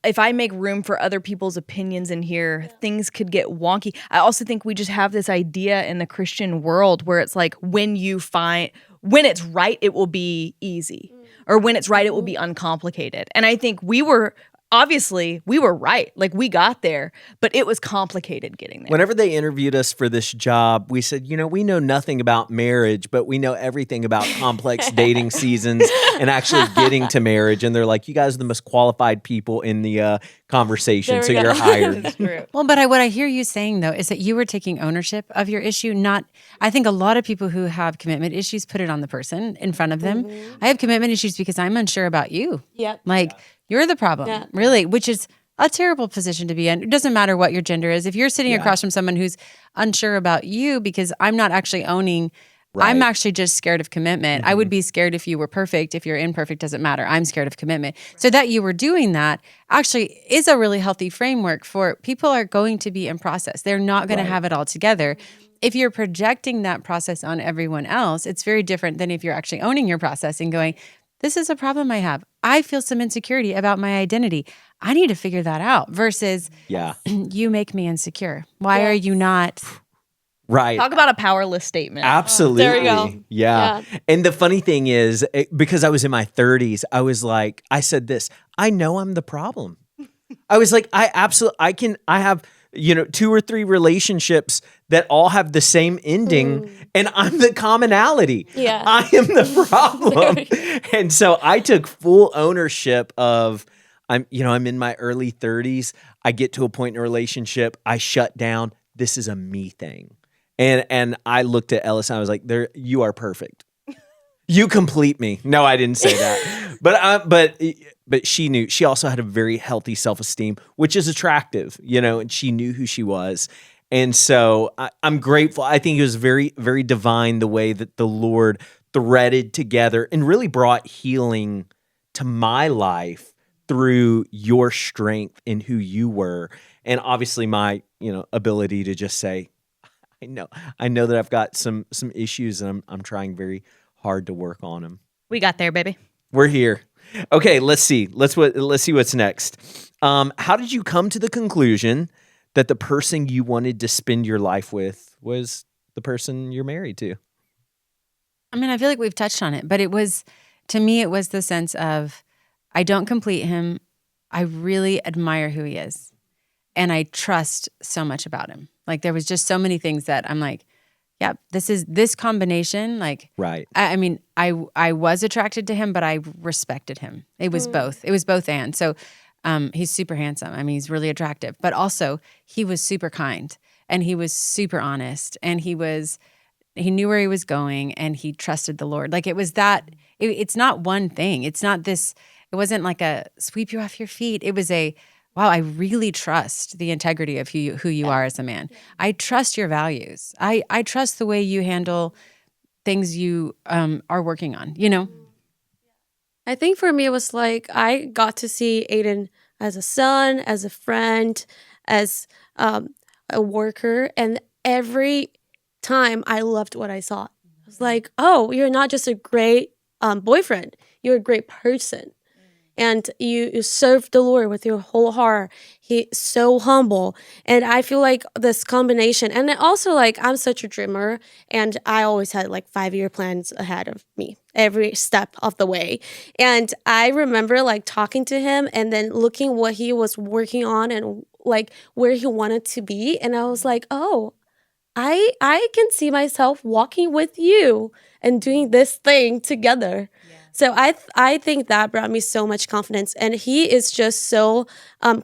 if I make room for other people's opinions in here, things could get wonky. I also think we just have this idea in the Christian world where it's like, when it's right, it will be easy. Or when it's right, it will be uncomplicated. And I think we were right. Like we got there, but it was complicated getting there. Whenever they interviewed us for this job, we said, we know nothing about marriage, but we know everything about complex dating seasons and actually getting to marriage. And they're like, you guys are the most qualified people in the conversation, so you're hired. That's true. Well, but what I hear you saying, though, is that you were taking ownership of your issue. I think a lot of people who have commitment issues put it on the person in front of them. I have commitment issues because I'm unsure about you. Yep. Like, you're the problem, really, which is a terrible position to be in. It doesn't matter what your gender is. If you're sitting Yeah. across from someone who's unsure about you because I'm not actually owning, I'm Right. actually just scared of commitment. I would be scared if you were perfect. If you're imperfect, doesn't matter. I'm scared of commitment. So that you were doing that actually is a really healthy framework for people are going to be in process. They're not going Right. to have it all together. If you're projecting that process on everyone else, it's very different than if you're actually owning your process and going, this is a problem I have. I feel some insecurity about my identity. I need to figure that out versus Yeah. you make me insecure. Why are Yes. you not? Right. Talk about a powerless statement. Absolutely. There we go. Yeah. And the funny thing is, because I was in my 30s, I was like, I said this, I know I'm the problem. I was like, I have, 2 or 3 relationships that all have the same ending and I'm the commonality. Yeah. I am the problem. And so I took full ownership of, I'm in my early 30s. I get to a point in a relationship, I shut down. This is a me thing. And I looked at Ellis and I was like, you are perfect. You complete me. No, I didn't say that. But she knew. She also had a very healthy self-esteem, which is attractive, and she knew who she was. And so I'm grateful. I think it was very, very divine the way that the Lord threaded together and really brought healing to my life through your strength and who you were. And obviously my, ability to just say, I know that I've got some issues and I'm trying very hard to work on them. We got there, baby. We're here. Okay, let's see. Let's see what's next. How did you come to the conclusion that the person you wanted to spend your life with was the person you're married to? I mean, I feel like we've touched on it, but to me, it was the sense of, I don't complete him. I really admire who he is. And I trust so much about him. Like there was just so many things that I'm like, yeah, this combination, like, Right. I mean, I was attracted to him, but I respected him. It was both. It was both and. So he's super handsome. I mean, he's really attractive, but also he was super kind and he was super honest and he knew where he was going and he trusted the Lord. Like it was that, it's not one thing. It's not this, it wasn't like a sweep you off your feet. It was wow, I really trust the integrity of who you are as a man. I trust your values. I trust the way you handle things you are working on, I think for me, it was like I got to see Aiden as a son, as a friend, as a worker. And every time I loved what I saw. I was like, oh, you're not just a great boyfriend, you're a great person. And you serve the Lord with your whole heart. He's so humble. And I feel like this combination, and then also like I'm such a dreamer and I always had like 5-year plans ahead of me every step of the way. And I remember like talking to him and then looking what he was working on and like where he wanted to be. And I was like, oh, I can see myself walking with you and doing this thing together. So I think that brought me so much confidence, and he is just so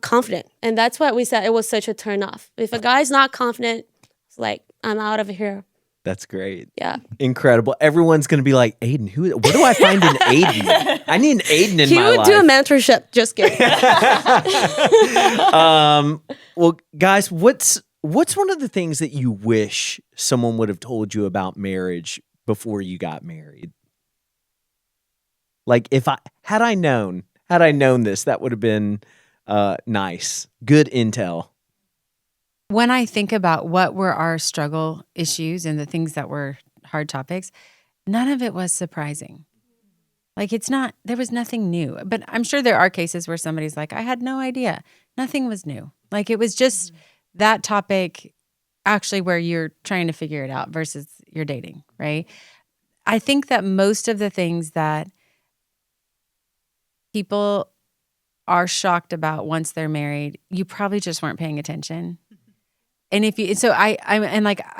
confident, and that's what we said. It was such a turn off. If a guy's not confident, it's like I'm out of here. That's great. Yeah, Incredible. Everyone's going to be like, Aiden, where do I find an Aiden? I need an Aiden in he my would life. do a mentorship. Just kidding. Well, guys, what's one of the things that you wish someone would have told you about marriage before you got married? Like had I known this, that would have been nice. Good intel. When I think about what were our struggle issues and the things that were hard topics, none of it was surprising. Like there was nothing new. But I'm sure there are cases where somebody's like, I had no idea. Nothing was new. Like it was just that topic actually where you're trying to figure it out versus you're dating, right? I think that most of the things that people are shocked about once they're married, you probably just weren't paying attention. And I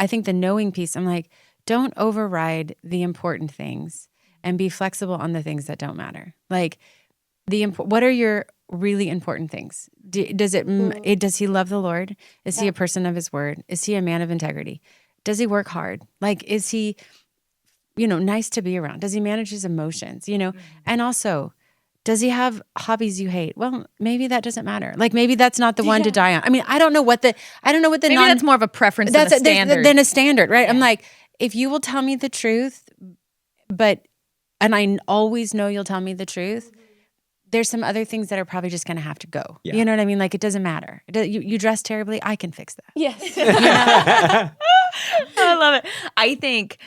think the knowing piece, I'm like, don't override the important things and be flexible on the things that don't matter. Like what are your really important things? Does he love the Lord? Is he a person of his word? Is he a man of integrity? Does he work hard? Like, is he, nice to be around? Does he manage his emotions? And also, Does he have hobbies you hate? Well, maybe that doesn't matter. Like maybe that's not the one to die on. I mean, I don't know what the Maybe that's more of a preference than a that's standard. than a standard, right? I'm like, if you will tell me the truth, and I always know you'll tell me the truth, there's some other things that are probably just going to have to go. Yeah. You know what I mean? Like it doesn't matter. You dress terribly, I can fix that. Yes. I love it. I think,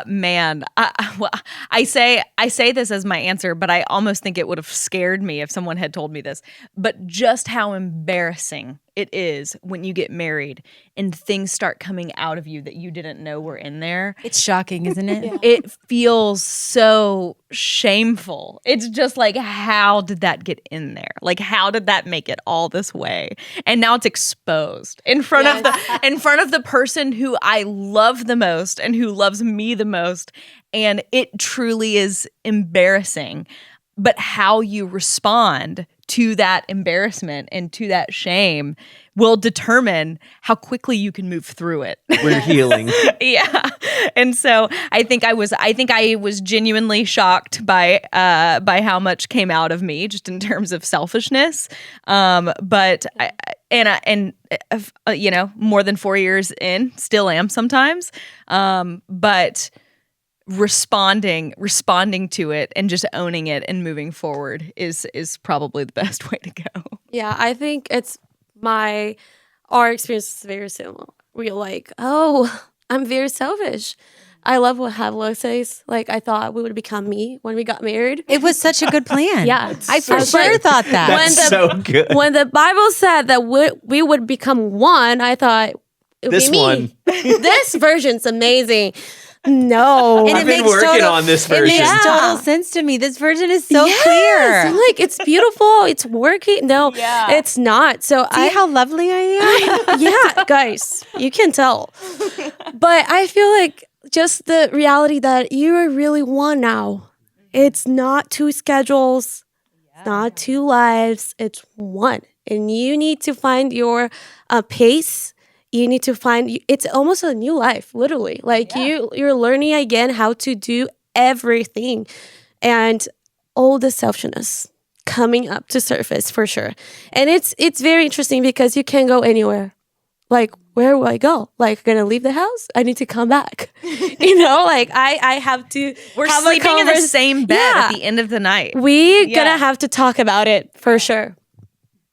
man, I say this as my answer, but I almost think it would have scared me if someone had told me this. But just how embarrassing it is when you get married and things start coming out of you that you didn't know were in there. It's shocking, isn't it? Yeah. It feels so shameful. It's just like, how did that get in there? Like, how did that make it all this way? And now it's exposed in front of the person who I love the most and who loves me the most. And it truly is embarrassing. But how you respond to that embarrassment and to that shame will determine how quickly you can move through it. We're healing. Yeah. And so I think I was genuinely shocked by how much came out of me just in terms of selfishness. But you know, more than 4 years in, still am sometimes. But responding to it and just owning it and moving forward is probably the best way to go. Yeah, I think our experience is very similar. We're like, oh, I'm very selfish. I love what Havlo says. Like, I thought we would become me when we got married. It was such a good plan. Yeah. I for sure thought that. That's so good. When the Bible said that we would become one, I thought it would This be me. one. This version's amazing. No. And I've it been makes working on this It version. makes total sense to me. This version is so Yes, clear. I'm like, it's beautiful. It's working. No, it's not. So See how lovely I am? yeah, guys, you can tell. But I feel like just the reality that you are really one now. It's not two schedules, it's not two lives, it's one. And you need to find your pace. You need to find, it's almost a new life, literally. Like you're learning again how to do everything. And all the selfishness coming up to surface for sure. And it's very interesting because you can't go anywhere. Like, where will I go? Like, I'm gonna leave the house? I need to come back. You know, like I have to. We're have sleeping in the same bed at the end of the night. We're gonna have to talk about it for sure.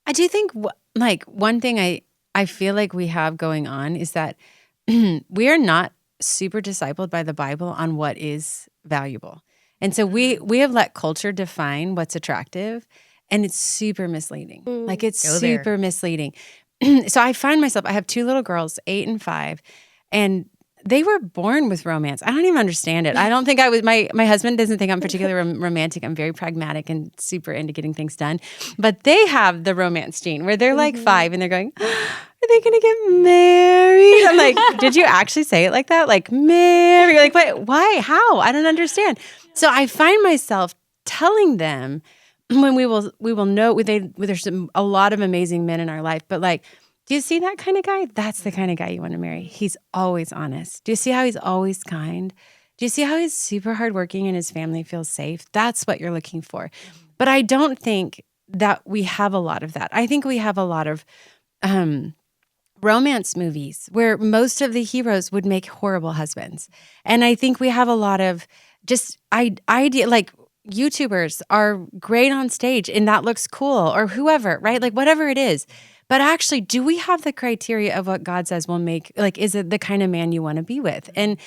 I do think like one thing I feel like we have going on is that we are not super discipled by the Bible on what is valuable. And so we have let culture define what's attractive, and it's super misleading. Like it's super misleading. So I find myself, I have 2 little girls, 8 and 5, and they were born with romance. I don't even understand it. I don't think I was, my husband doesn't think I'm particularly romantic. I'm very pragmatic and super into getting things done. But they have the romance gene where they're like 5 and they're going, are they going to get married? I'm like, did you actually say it like that? Like, married? You're like, wait, why? How? I don't understand. So I find myself telling them when we will know, there's a lot of amazing men in our life, but like, do you see that kind of guy? That's the kind of guy you want to marry. He's always honest. Do you see how he's always kind? Do you see how he's super hardworking and his family feels safe? That's what you're looking for. But I don't think that we have a lot of that. I think we have a lot of romance movies where most of the heroes would make horrible husbands. And I think we have a lot of just idea, like YouTubers are great on stage and that looks cool, or whoever, right? Like whatever it is. But actually, do we have the criteria of what God says will make, like, is it the kind of man you want to be with? And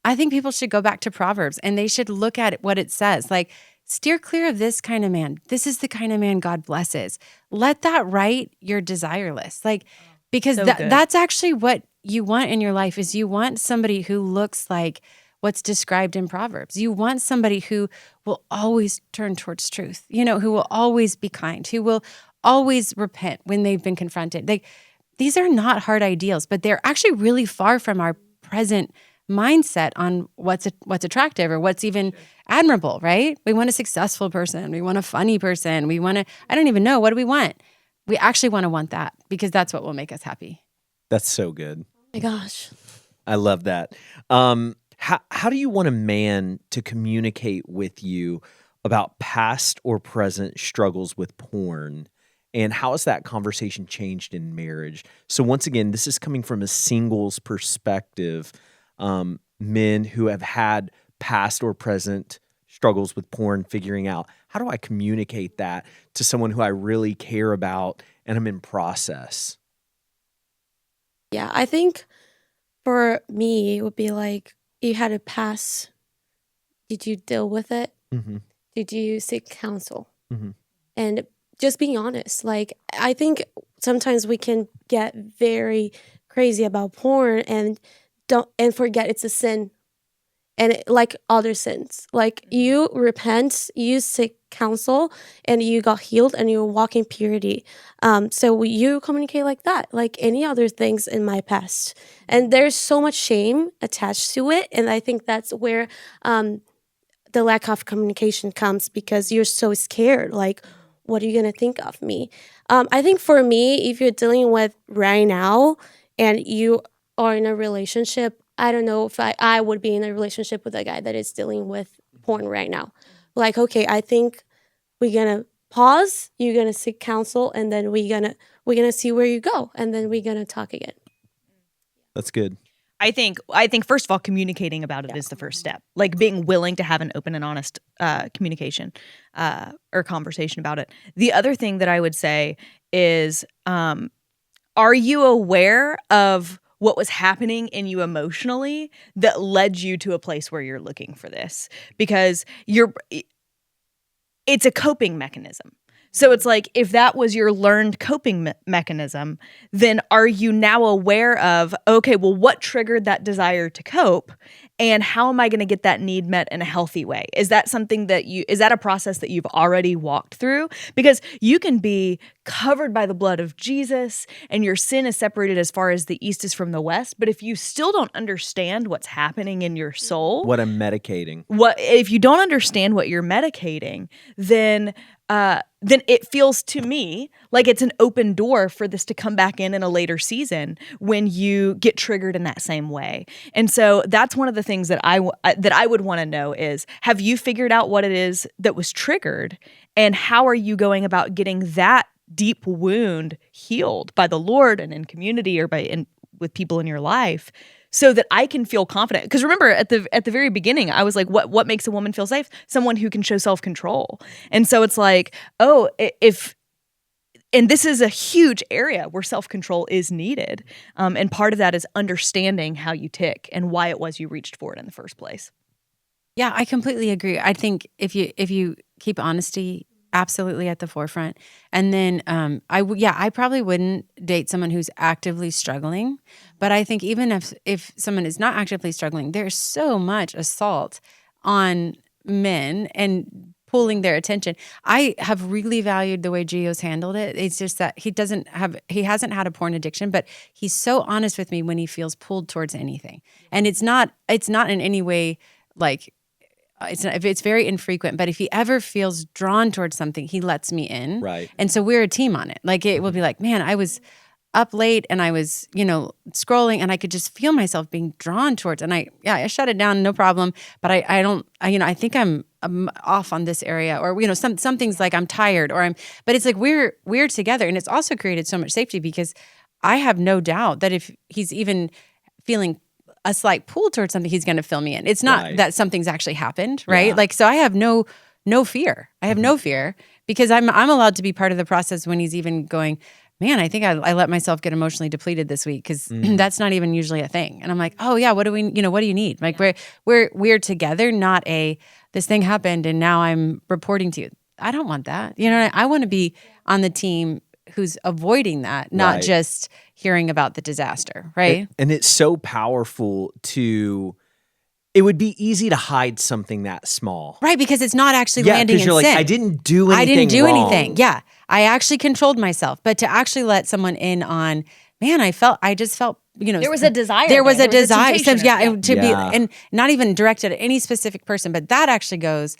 I think people should go back to Proverbs and they should look at what it says. Like, steer clear of this kind of man. This is the kind of man God blesses. Let that write your desire list. Like, because that's actually what you want in your life is you want somebody who looks like what's described in Proverbs. You want somebody who will always turn towards truth, you know, who will always be kind, who will always repent when they've been confronted. These are not hard ideals, but they're actually really far from our present mindset on what's attractive or what's even admirable, right? We want a successful person. We want a funny person. We want to, I don't even know, what do we want? We actually want that because that's what will make us happy. That's so good. Oh my gosh. I love that. How do you want a man to communicate with you about past or present struggles with porn, and how has that conversation changed in marriage? So once again, this is coming from a singles perspective, men who have had past or present struggles with porn, figuring out, how do I communicate that to someone who I really care about and I'm in process? Yeah, I think for me, it would be like, you had a pass. Did you deal with it? Mm-hmm. Did you seek counsel? Mm-hmm. And just being honest. Like, I think sometimes we can get very crazy about porn and forget it's a sin, and like other sins. Like, you repent, you seek counsel, and you got healed, and you walk in purity. So you communicate like that, like any other things in my past. And there's so much shame attached to it, and I think that's where the lack of communication comes, because you're so scared. Like, what are you going to think of me? I think for me, if you're dealing with right now and you are in a relationship, I don't know if I would be in a relationship with a guy that is dealing with porn right now. Like, okay, I think we're going to pause, you're going to seek counsel, and then we're gonna see where you go, and then we're going to talk again. That's good. I think first of all, communicating about it is the first step. Like, being willing to have an open and honest communication or conversation about it. The other thing that I would say is, are you aware of what was happening in you emotionally that led you to a place where you're looking for this? Because it's a coping mechanism. So it's like, if that was your learned coping mechanism, then are you now aware of, okay, well, what triggered that desire to cope, and how am I going to get that need met in a healthy way? Is that something that is that a process that you've already walked through? Because you can be covered by the blood of Jesus and your sin is separated as far as the east is from the west. But if you still don't understand what's happening in your soul, What I'm medicating. if you don't understand what you're medicating, then it feels to me like it's an open door for this to come back in a later season when you get triggered in that same way. And so that's one of the things that I would want to know is, have you figured out what it is that was triggered, and how are you going about getting that deep wound healed by the Lord and in community or with people in your life, so that I can feel confident? Because remember, at the very beginning, I was like, what makes a woman feel safe? Someone who can show self-control. And so it's like, and this is a huge area where self-control is needed. And part of that is understanding how you tick and why it was you reached for it in the first place. Yeah, I completely agree. I think if you keep honesty absolutely at the forefront, and then I probably wouldn't date someone who's actively struggling. But I think even if someone is not actively struggling, there's so much assault on men and pulling their attention. I have really valued the way Gio's handled it. It's just that he hasn't had a porn addiction, but he's so honest with me when he feels pulled towards anything. And it's not in any way like, it's very infrequent, but if he ever feels drawn towards something, he lets me in. Right. And so we're a team on it. Like, it will be like, man, I was up late and I was, scrolling, and I could just feel myself being drawn towards, and I shut it down, no problem. But I think I'm off on this area, or, some things like I'm tired, but it's like we're together. And it's also created so much safety, because I have no doubt that if he's even feeling a slight pull towards something, he's going to fill me in. It's not that something's actually happened, right? Yeah. Like, so I have no fear. I have no fear, because I'm allowed to be part of the process when he's even going, man, I think I let myself get emotionally depleted this week, because that's not even usually a thing. And I'm like, oh yeah, what do you need? Like, we're together, not this thing happened and now I'm reporting to you. I don't want that. I want to be on the team who's avoiding that, not just hearing about the disaster, right? And it's so powerful it would be easy to hide something that small. Right, because it's not actually landing in sin. Because you're like, I didn't do anything I didn't do wrong. anything. Yeah. I actually controlled myself. But to actually let someone in on, man, I just felt, there was a desire. There was a desire. temptation. To be, and not even directed at any specific person, but that actually goes,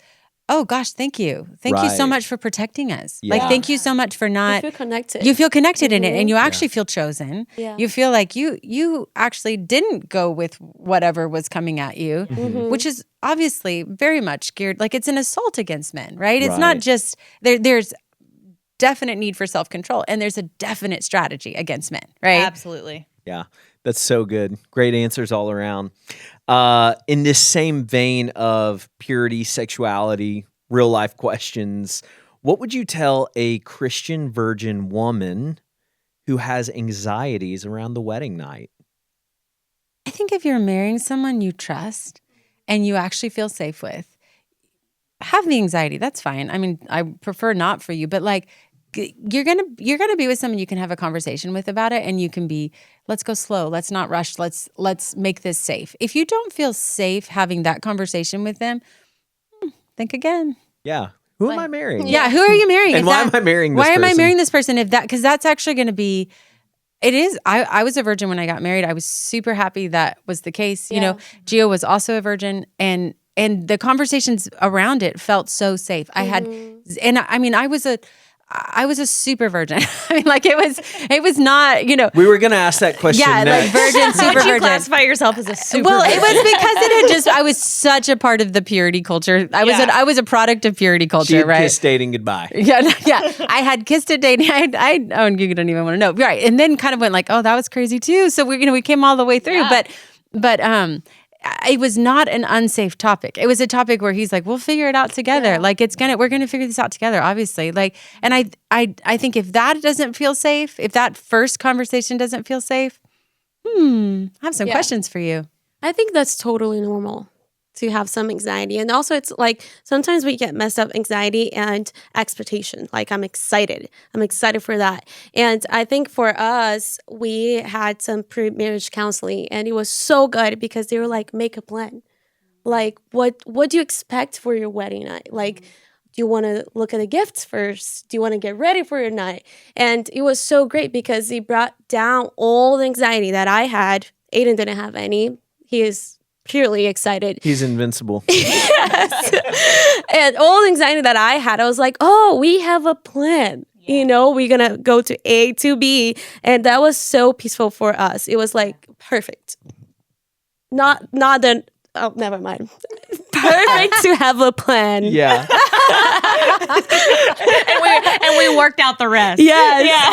oh gosh, thank you. Thank you so Right. much for protecting us. Yeah. Like, thank you so much for You not, feel connected. you feel connected in it and you actually feel chosen. Yeah. You feel like you actually didn't go with whatever was coming at you, which is obviously very much geared, like it's an assault against men, right? It's not Right. just, there's definite need for self-control and there's a definite strategy against men, right? Absolutely. Yeah, that's so good. Great answers all around. In this same vein of purity, sexuality, real life questions, what would you tell a Christian virgin woman who has anxieties around the wedding night? I think if you're marrying someone you trust and you actually feel safe with, have the anxiety. That's fine. I mean, I prefer not for you, but like you're gonna be with someone you can have a conversation with about it, and you can be, let's go slow, let's not rush, let's make this safe. If you don't feel safe having that conversation with them, think again. Yeah. Who am I marrying? Yeah, who are you marrying? And If why am I marrying this Why am I person? marrying this person? If that, because that's actually going to be. It is. I was a virgin when I got married. I was super happy that was the case. You know, Gio was also a virgin, and the conversations around it felt so safe. I had, and I mean, I was a super virgin. I mean, like it was not, you know. We were going to ask that question Yeah, next. like virgin, super Would you virgin. classify yourself as a super? Well, it was because it had just. I was such a part of the purity culture. I was a product of purity She culture, had right? kissed dating goodbye. Yeah. I had kissed a dating. Oh, you don't even want to know, right? And then kind of went like, oh, that was crazy too. So we came all the way through, but it was not an unsafe topic. It was a topic where he's like, we'll figure it out together. Yeah. Like we're gonna figure this out together, obviously. Like, and I think if that doesn't feel safe, if that first conversation doesn't feel safe, I have some questions for you. I think that's totally normal to have some anxiety. And also it's like sometimes we get messed up anxiety and expectation. Like I'm excited for that. And I think for us, we had some pre-marriage counseling and it was so good because they were like, make a plan. Like what do you expect for your wedding night? Like, do you want to look at the gifts first? Do you want to get ready for your night? And it was so great because he brought down all the anxiety that I had. Aiden didn't have any. He is purely excited. He's invincible. Yes. And all the anxiety that I had, I was like, oh, we have a plan. Yeah. You know, we're going to go to A to B. And that was so peaceful for us. It was like perfect. Not that, oh, never mind. Perfect to have a plan. Yeah. and we worked out the rest. Yes. Yeah.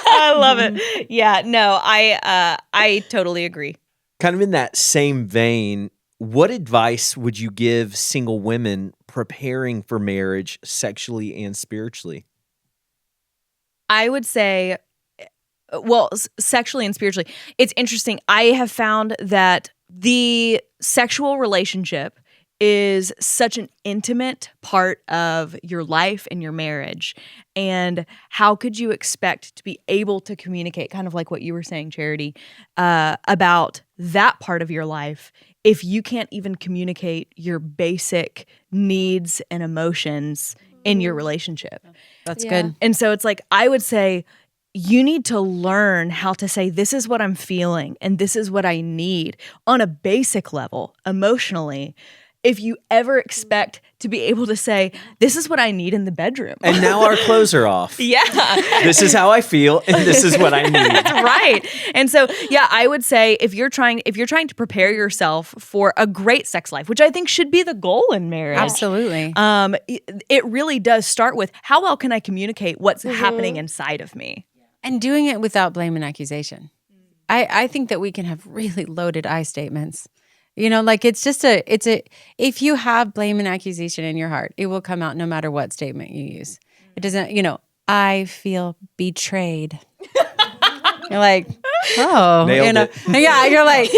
I love it. Yeah. No, I totally agree. Kind of in that same vein, what advice would you give single women preparing for marriage sexually and spiritually? I would say, well, sexually and spiritually, it's interesting. I have found that the sexual relationship is such an intimate part of your life and your marriage. And how could you expect to be able to communicate, kind of like what you were saying, Charity, about that part of your life if you can't even communicate your basic needs and emotions in your relationship? That's Yeah. good. And so it's like, I would say, you need to learn how to say, this is what I'm feeling and this is what I need on a basic level, emotionally. If you ever expect to be able to say, this is what I need in the bedroom. And now our clothes are off. Yeah. This is how I feel, and this is what I need. Right. And so, yeah, I would say if you're trying to prepare yourself for a great sex life, which I think should be the goal in marriage. Absolutely. It really does start with, how well can I communicate what's happening inside of me? And doing it without blame and accusation. I think that we can have really loaded I statements. You know, like it's if you have blame and accusation in your heart, it will come out no matter what statement you use. It doesn't, I feel betrayed. You're like, oh, Nailed it. Yeah, you're like,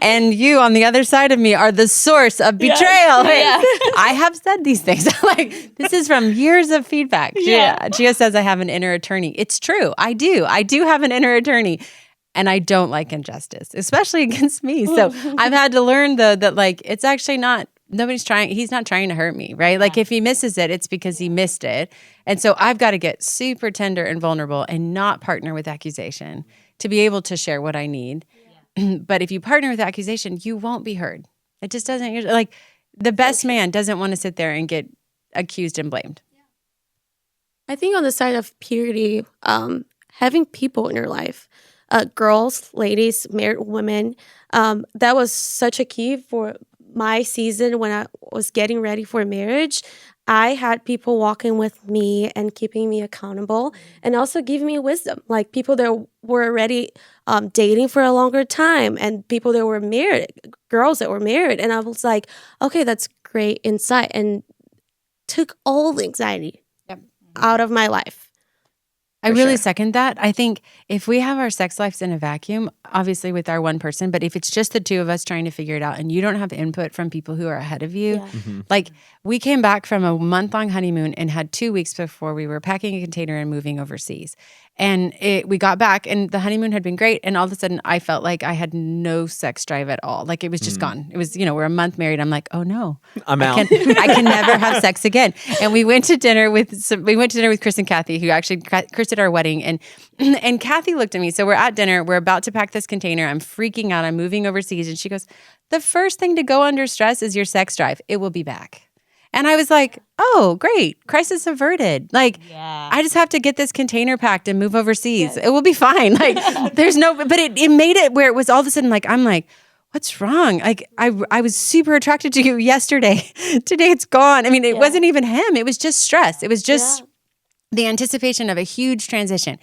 and you on the other side of me are the source of betrayal. Yeah. I have said these things. Like, this is from years of feedback. Gia says I have an inner attorney. It's true. I do have an inner attorney. And I don't like injustice, especially against me. So I've had to learn that like, it's actually not, he's not trying to hurt me, right? Like if he misses it, it's because he missed it. And so I've got to get super tender and vulnerable and not partner with accusation to be able to share what I need. But if you partner with accusation, you won't be heard. It just doesn't usually, like, the best man doesn't want to sit there and get accused and blamed. I think on the side of purity, having people in your life, girls, ladies, married women, that was such a key for my season when I was getting ready for marriage. I had people walking with me and keeping me accountable and also giving me wisdom, like people that were already dating for a longer time and people that were married, girls that were married. And I was like, okay, that's great insight, and took all the anxiety out of my life. I For really sure. second that. I think if we have our sex lives in a vacuum, obviously with our one person, but if it's just the two of us trying to figure it out and you don't have input from people who are ahead of you, Yeah. like we came back from a month-long honeymoon and had 2 weeks before we were packing a container and moving overseas. And we got back and the honeymoon had been great. And all of a sudden I felt like I had no sex drive at all. Like it was just gone. It was, we're a month married. I'm like, oh no, I'm out. I can never have sex again. And we went to dinner with Chris and Kathy, who actually Chris did our wedding. And Kathy looked at me. So we're at dinner. We're about to pack this container. I'm freaking out. I'm moving overseas. And she goes, the first thing to go under stress is your sex drive. It will be back. And I was like, oh, great. Crisis averted. Like, I just have to get this container packed and move overseas. It will be fine. Like, but it made it where it was all of a sudden like, I'm like, what's wrong? Like, I was super attracted to you yesterday. Today it's gone. I mean, it wasn't even him. It was just stress. It was just the anticipation of a huge transition.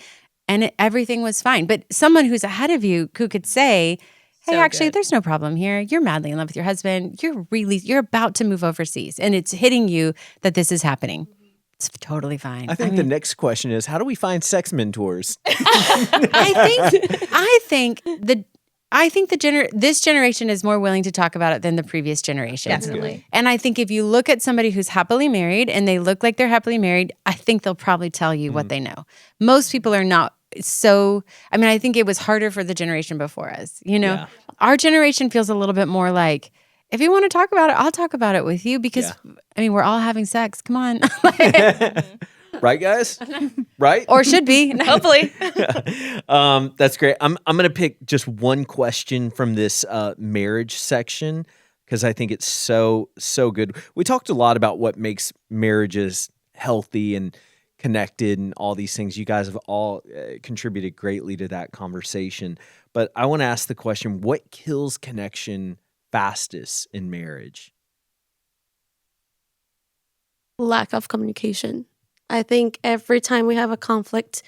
And everything was fine. But someone who's ahead of you who could say, hey, So actually, good. there's no problem here. You're madly in love with your husband. You're about to move overseas. And it's hitting you that this is happening. It's totally fine. I think the next question is, how do we find sex mentors? I think this generation is more willing to talk about it than the previous generation. Definitely. And I think if you look at somebody who's happily married and they look like they're happily married, I think they'll probably tell you what they know. Most people are not I think it was harder for the generation before us. Yeah. Our generation feels a little bit more like, if you want to talk about it, I'll talk about it with you because we're all having sex. Come on. Right, guys? Right? Or should be. Hopefully. That's great. I'm going to pick just one question from this marriage section because I think it's so good. We talked a lot about what makes marriages healthy and connected and all these things. You guys have all contributed greatly to that conversation. But I want to ask the question, what kills connection fastest in marriage? Lack of communication. I think every time we have a conflict,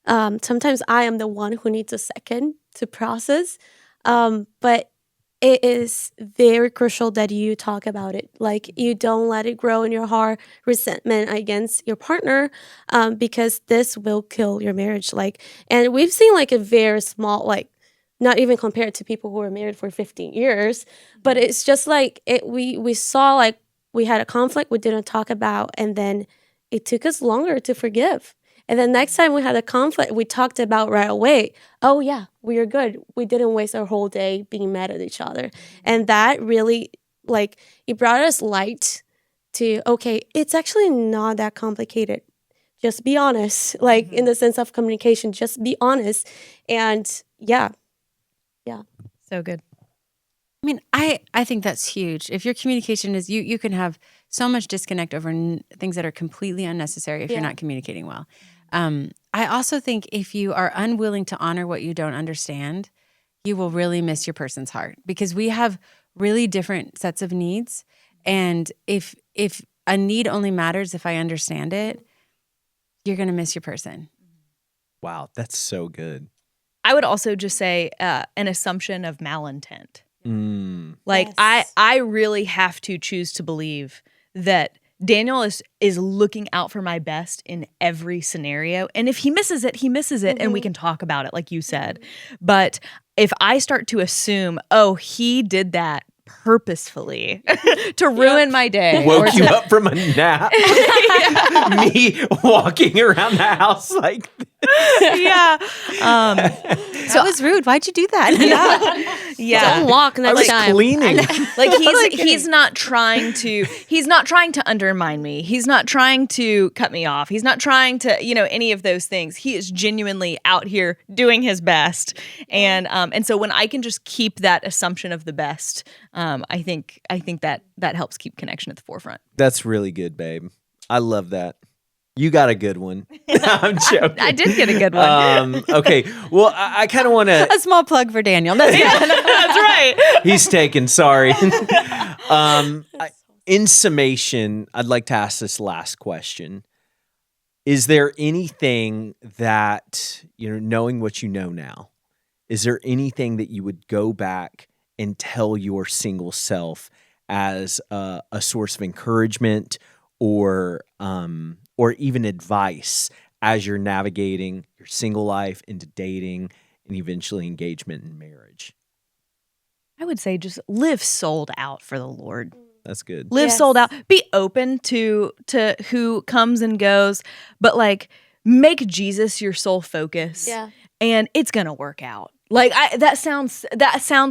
sometimes I am the one who needs a second to process. But it is very crucial that you talk about it. Like, you don't let it grow in your heart, resentment against your partner, because this will kill your marriage. And we've seen a very small, not even compared to people who were married for 15 years, but it's just we saw we had a conflict we didn't talk about, and then it took us longer to forgive. And then next time we had a conflict, we talked about right away, oh yeah, we are good. We didn't waste our whole day being mad at each other. And that really, it brought us light to, okay, it's actually not that complicated. Just be honest, in the sense of communication, just be honest. And yeah. So good. I mean, I think that's huge. If your communication is, you can have so much disconnect over things that are completely unnecessary if you're not communicating well. I also think if you are unwilling to honor what you don't understand, you will really miss your person's heart, because we have really different sets of needs. And if a need only matters if I understand it, you're going to miss your person. Wow, that's so good. I would also just say an assumption of malintent. Yes. I really have to choose to believe that Daniel is looking out for my best in every scenario. And if he misses it, he misses it, and we can talk about it, like you said. But if I start to assume, oh, he did that purposefully to ruin my day. Woke you up from a nap. Me walking around the house like Yeah. That was rude. Why'd you do that? Yeah. Don't walk I next was time. cleaning. Like he's not trying to undermine me. He's not trying to cut me off. He's not trying to, any of those things. He is genuinely out here doing his best. And so when I can just keep that assumption of the best, I think that helps keep connection at the forefront. That's really good, babe. I love that. You got a good one. I'm joking. I did get a good one. Okay. Well, I kind of want to. A small plug for Daniel. That's That's right. He's taken. Sorry. In summation, I'd like to ask this last question. Is there anything that, knowing what you know now, is there anything that you would go back and tell your single self as a source of encouragement or even advice as you're navigating your single life into dating and eventually engagement and marriage? I would say just live sold out for the Lord. That's good. Live Yes. sold out. Be open to who comes and goes, but make Jesus your sole focus. Yeah. And it's gonna work out. That sounds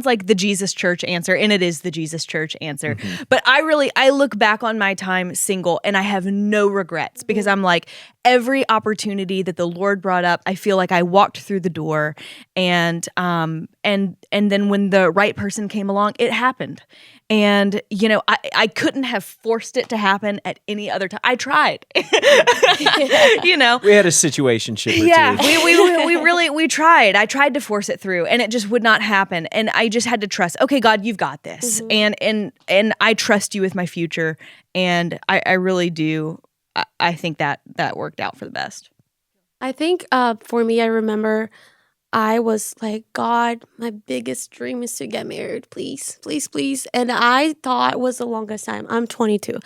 like the Jesus Church answer, and it is the Jesus Church answer. Mm-hmm. But I look back on my time single and I have no regrets because I'm like, every opportunity that the Lord brought up, I feel like I walked through the door, and then when the right person came along, it happened. And I couldn't have forced it to happen at any other time. I tried. We had a situationship or Yeah, two. we tried. I tried to force it through, and it just would not happen. And I just had to trust. Okay, God, you've got this, and I trust you with my future. And I really do. I think that worked out for the best. I think for me, I remember I was like, God, my biggest dream is to get married. Please, please, please. And I thought it was the longest time. I'm 22.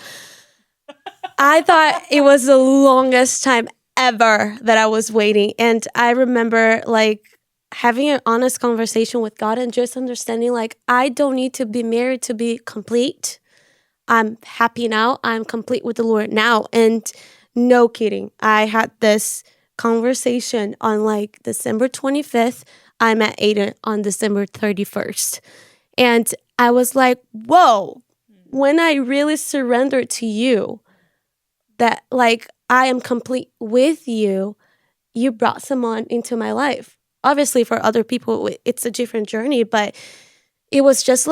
I thought it was the longest time ever that I was waiting. And I remember having an honest conversation with God and just understanding I don't need to be married to be complete. I'm happy now. I'm complete with the Lord now. And no kidding, I had this conversation on December 25th. I met Aiden on December 31st. And I was like, whoa, when I really surrendered to you, that I am complete with you, you brought someone into my life. Obviously, for other people, it's a different journey, but it was just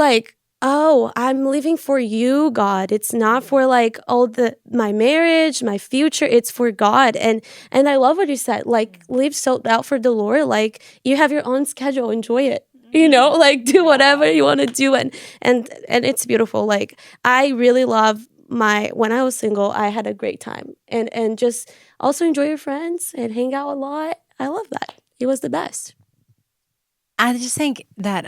oh, I'm living for you, God. It's not for my marriage, my future. It's for God. And I love what you said. Live sold out for the Lord. You have your own schedule. Enjoy it. Do whatever you want to do. And it's beautiful. I really love when I was single, I had a great time. And just also enjoy your friends and hang out a lot. I love that. It was the best. I just think that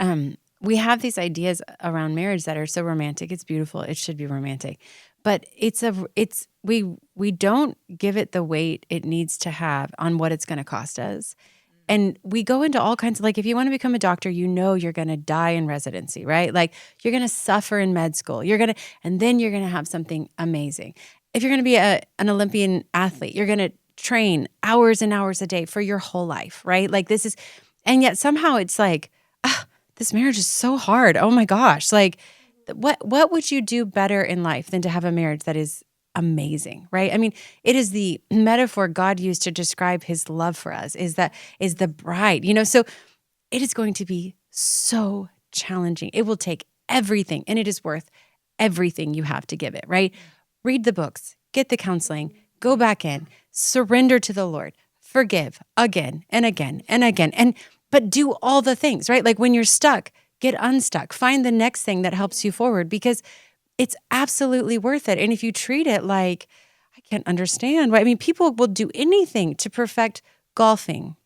we have these ideas around marriage that are so romantic. It's beautiful. It should be romantic, but we don't give it the weight it needs to have on what it's going to cost us. And we go into all kinds of if you want to become a doctor, you're going to die in residency, right? You're going to suffer in med school. And then you're going to have something amazing. If you're going to be an Olympian athlete, you're going to train hours and hours a day for your whole life, right? And yet somehow it's this marriage is so hard. Oh my gosh. What would you do better in life than to have a marriage that is amazing, right? I mean, it is the metaphor God used to describe his love for us, is the bride, so it is going to be so challenging. It will take everything, and it is worth everything you have to give it, right? Read the books, get the counseling, go back in, surrender to the Lord, forgive again and again and again, but do all the things, right? When you're stuck, get unstuck, find the next thing that helps you forward, because it's absolutely worth it. And if you treat it I can't understand why. I mean, people will do anything to perfect golfing,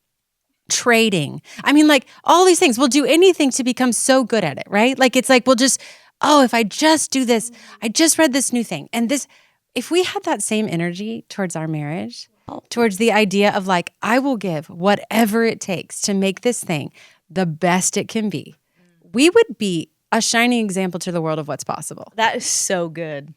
trading. I mean, all these things. We'll do anything to become so good at it, right? We'll just, if I just do this, I just read this new thing. And if we had that same energy towards our marriage, towards the idea of I will give whatever it takes to make this thing the best it can be, we would be a shining example to the world of what's possible. That is so good.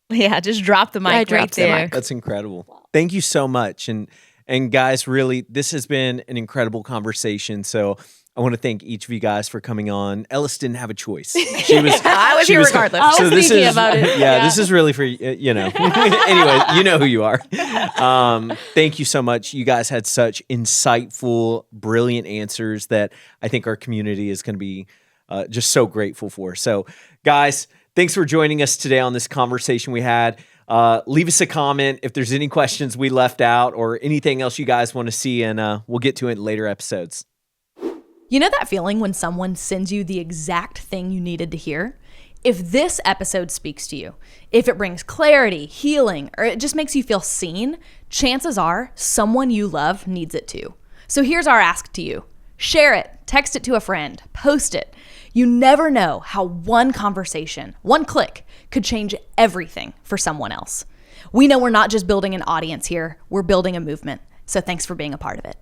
Yeah, just drop the mic right dropped the there. mic. That's incredible. Thank you so much. And And guys, really, this has been an incredible conversation. So I want to thank each of you guys for coming on. Ellis didn't have a choice. She was. I was here regardless. I was thinking about it. Yeah, this is really for Anyway, you know who you are. Thank you so much. You guys had such insightful, brilliant answers that I think our community is going to be just so grateful for. So, guys, thanks for joining us today on this conversation we had. Leave us a comment if there's any questions we left out or anything else you guys want to see, and we'll get to it in later episodes. You know that feeling when someone sends you the exact thing you needed to hear? If this episode speaks to you, if it brings clarity, healing, or it just makes you feel seen, chances are someone you love needs it too. So here's our ask to you. Share it, text it to a friend, post it. You never know how one conversation, one click, could change everything for someone else. We know we're not just building an audience here, we're building a movement. So thanks for being a part of it.